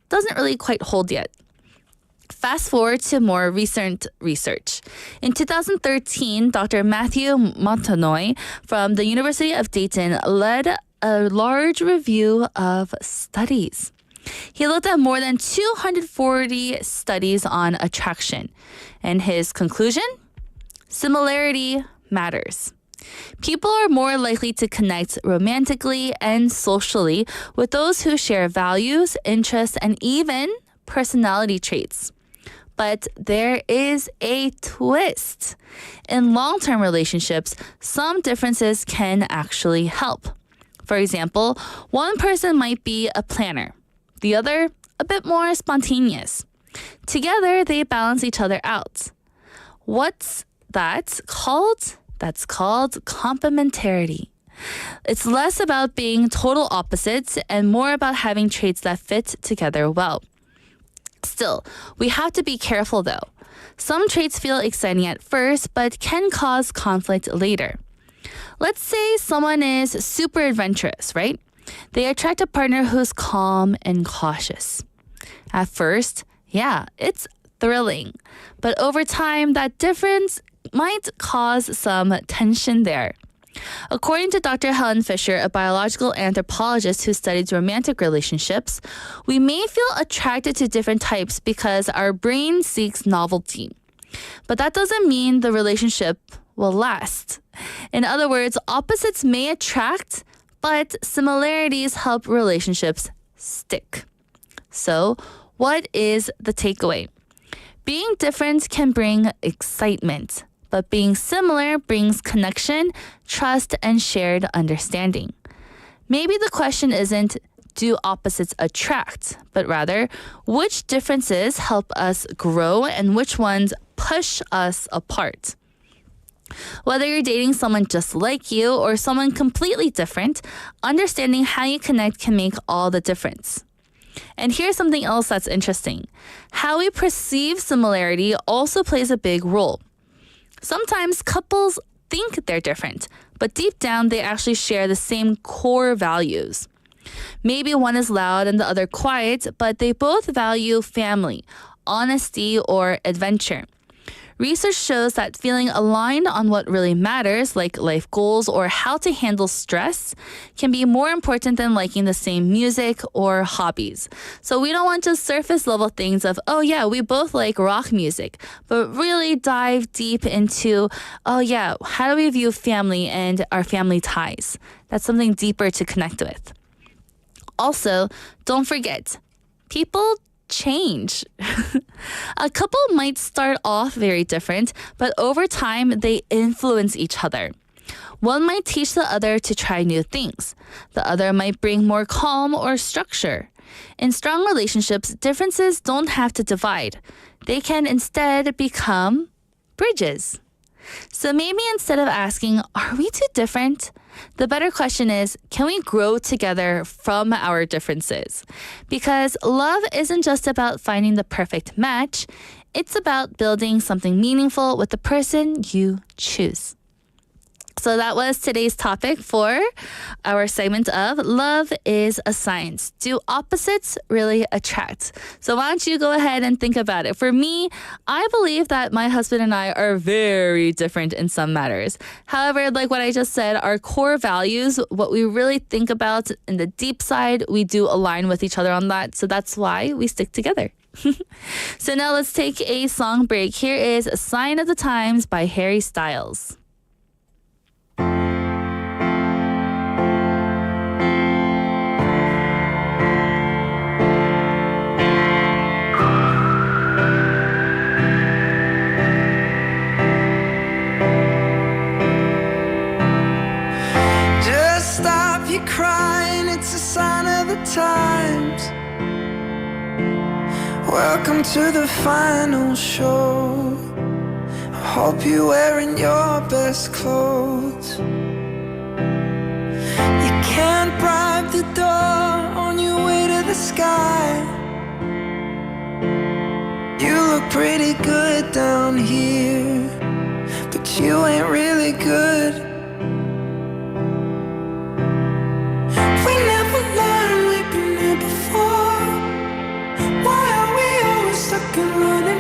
doesn't really quite hold yet. fast forward to more recent research. In 2013, Dr. Matthew Montanoy from the University of Dayton led a large review of studies. He looked at more than 240 studies on attraction. And his conclusion? Similarity matters. People are more likely to connect romantically and socially with those who share values, interests, and even personality traits. But there is a twist. In long-term relationships, some differences can actually help. For example, one person might be a planner, the other a bit more spontaneous. Together, they balance each other out. What's that called? That's called complementarity. It's less about being total opposites and more about having traits that fit together well. Still, we have to be careful though. Some traits feel exciting at first, but can cause conflict later. Let's say someone is super adventurous, right? They attract a partner who's calm and cautious. At first, yeah, it's thrilling. But over time, that difference might cause some tension there. According to Dr. Helen Fisher, a biological anthropologist who studies romantic relationships, we may feel attracted to different types because our brain seeks novelty. But that doesn't mean the relationship will last. In other words, opposites may attract, but similarities help relationships stick. So, what is the takeaway? Being different can bring excitement, but being similar brings connection, trust, and shared understanding. Maybe the question isn't, do opposites attract, but rather, which differences help us grow and which ones push us apart? Whether you're dating someone just like you or someone completely different, understanding how you connect can make all the difference. And here's something else that's interesting. How we perceive similarity also plays a big role. Sometimes couples think they're different, but deep down they actually share the same core values. Maybe one is loud and the other quiet, but they both value family, honesty, or adventure. Research shows that feeling aligned on what really matters, like life goals or how to handle stress, can be more important than liking the same music or hobbies. So we don't want just surface level things of, oh yeah, we both like rock music, but really dive deep into, oh yeah, how do we view family and our family ties? That's something deeper to connect with. Also, don't forget, people change. A couple might start off very different, but over time they influence each other. One might teach the other to try new things. The other might bring more calm or structure. In strong relationships, differences don't have to divide. They can instead become bridges. So maybe instead of asking, are we too different? The better question is, can we grow together from our differences? Because love isn't just about finding the perfect match. It's about building something meaningful with the person you choose. So that was today's topic for our segment of Love is a Science. Do opposites really attract? So why don't you go ahead and think about it? For me, I believe that my husband and I are very different in some matters. However, like what I just said, our core values, what we really think about in the deep side, we do align with each other on that. So that's why we stick together. So now let's take a song break. Here is A Sign of the Times by Harry Styles. Crying, it's a sign of the times. Welcome to the final show. I hope you're wearing your best clothes. You can't bribe the door on your way to the sky. You look pretty good down here, but you ain't really good. Running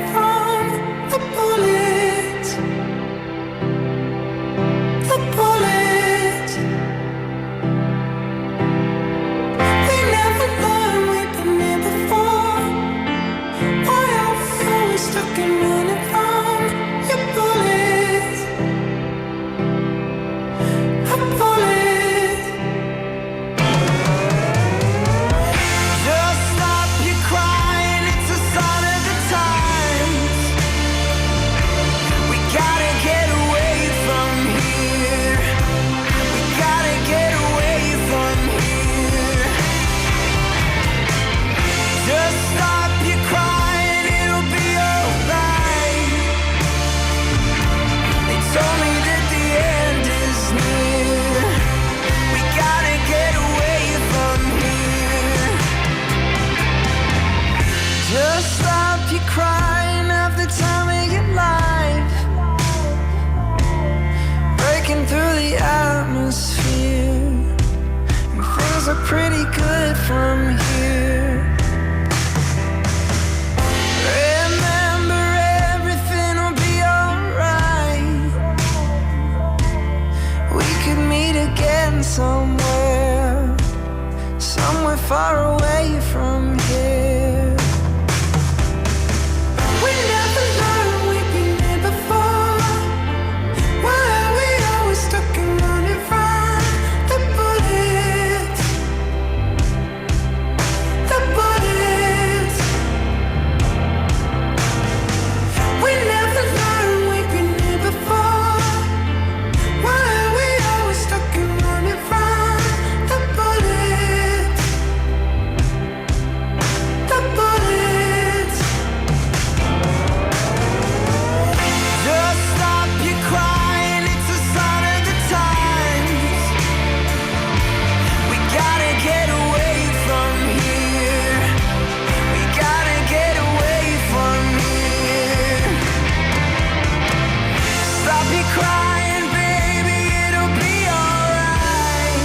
crying, baby, it'll be alright.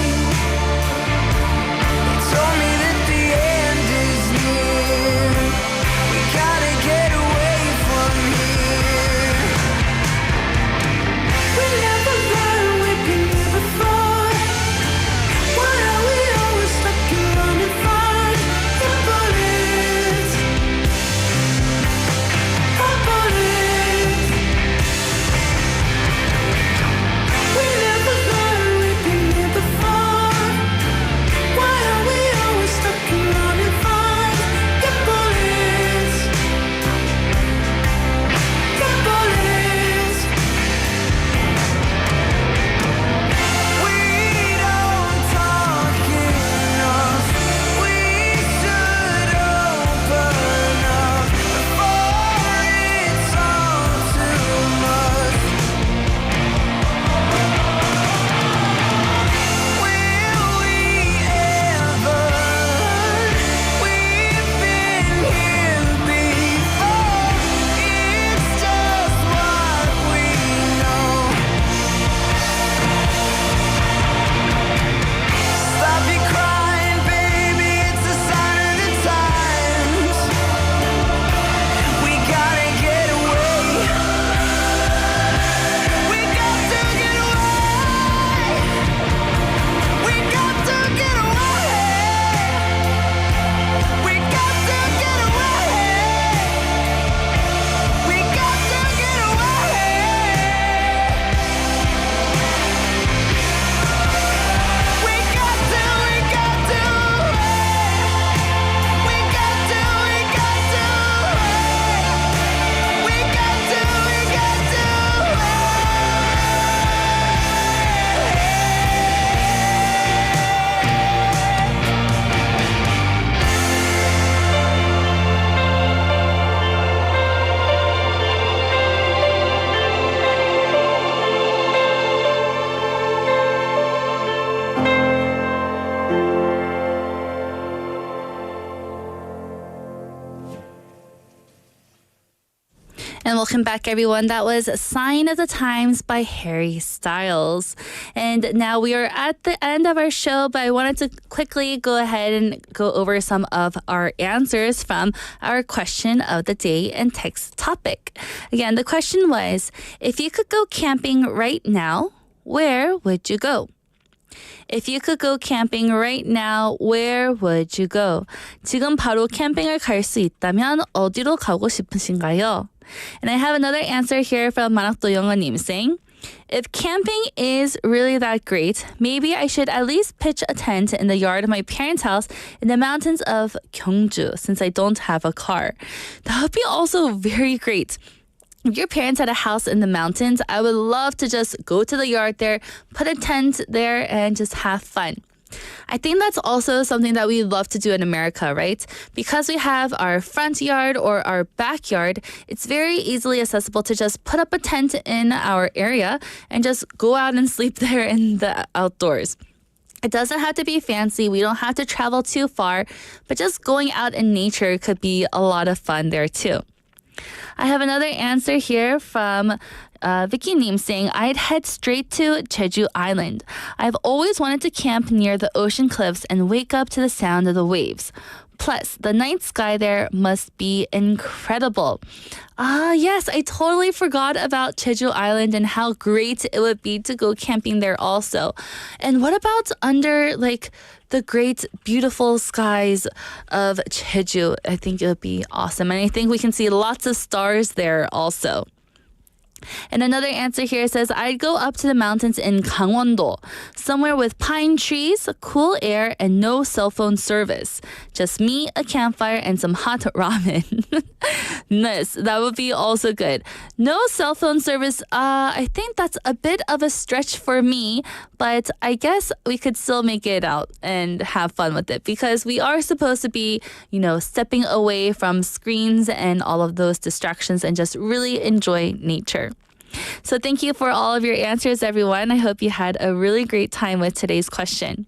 They told me that the end is near. We gotta get away from here. We never learned, we've been here before. Why are we always stuck in running fight? The bullets, our bullets. We never learned, we've been here before. Why are we always stuck in running fight? The bullets, the bullets. We don't talk enough. We should open up before it's all too much. Will we ever? We've been here before. It's just what we know. Stop your crying, baby, it's a sign of the times. We gotta get away. We got to get away. We got to get away. We got to get away. We got to get away. We got to, we got to. We got to, we got to. We got to, we got to. And welcome back, everyone. That was Sign of the Times by Harry Styles. And now we are at the end of our show, but I wanted to quickly go ahead and go over some of our answers from our question of the day and text topic. Again, the question was, if you could go camping right now, where would you go? If you could go camping right now, where would you go? 지금 바로 캠핑을 갈 수 있다면 어디로 가고 싶으신가요? And I have another answer here from 만학도 영어님 saying, if camping is really that great, maybe I should at least pitch a tent in the yard of my parents' house in the mountains of Gyeongju, since I don't have a car. That would be also very great. If your parents had a house in the mountains, I would love to just go to the yard there, put a tent there, and just have fun. I think that's also something that we love to do in America, right? Because we have our front yard or our backyard, it's very easily accessible to just put up a tent in our area and just go out and sleep there in the outdoors. It doesn't have to be fancy. We don't have to travel too far, but just going out in nature could be a lot of fun there too. I have another answer here from Vicky Neem saying, I'd head straight to Jeju Island. I've always wanted to camp near the ocean cliffs and wake up to the sound of the waves. Plus, the night sky there must be incredible. Yes, I totally forgot about Jeju Island and how great it would be to go camping there also. And what about under the great, beautiful skies of Jeju? I think it would be awesome. And I think we can see lots of stars there also. And another answer here says, I'd go up to the mountains in Gangwon-do, somewhere with pine trees, cool air, and no cell phone service. Just me, a campfire, and some hot ramen. Nice. That would be also good. No cell phone service. I think that's a bit of a stretch for me, but I guess we could still make it out and have fun with it because we are supposed to be, stepping away from screens and all of those distractions and just really enjoy nature. So thank you for all of your answers, everyone. I hope you had a really great time with today's question.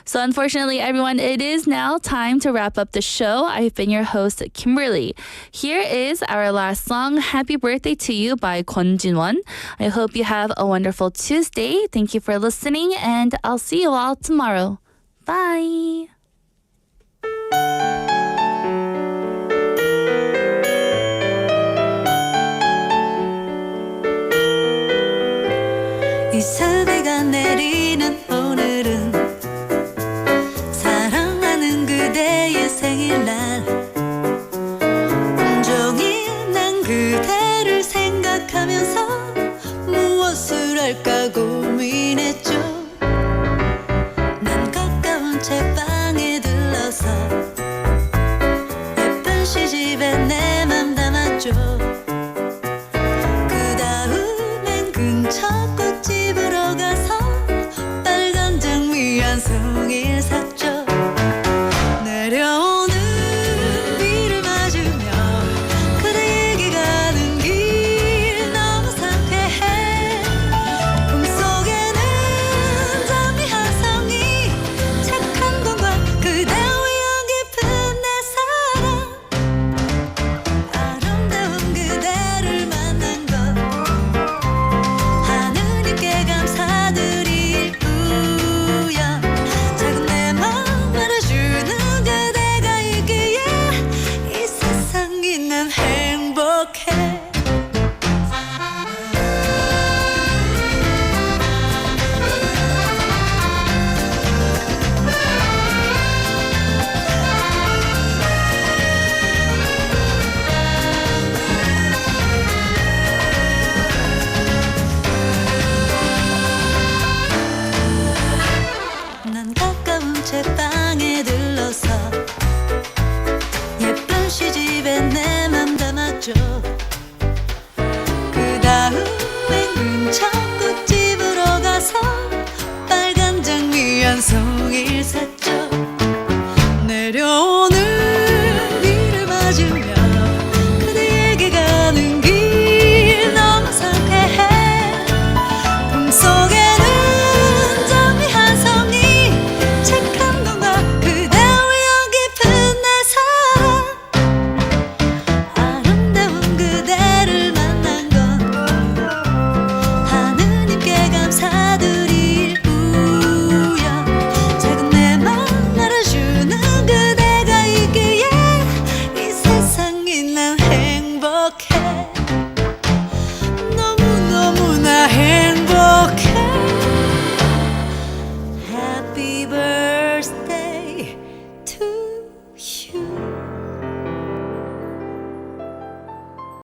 So unfortunately, everyone, it is now time to wrap up the show. I've been your host, Kimberly. Here is our last song, Happy Birthday to You by Kwon Jin-won. I hope you have a wonderful Tuesday. Thank you for listening, and I'll see you all tomorrow. Bye. 이슬비가 내리는 오늘은 사랑하는 그대의 생일날 온종일 난 그대를 생각하면서 무엇을 할까 고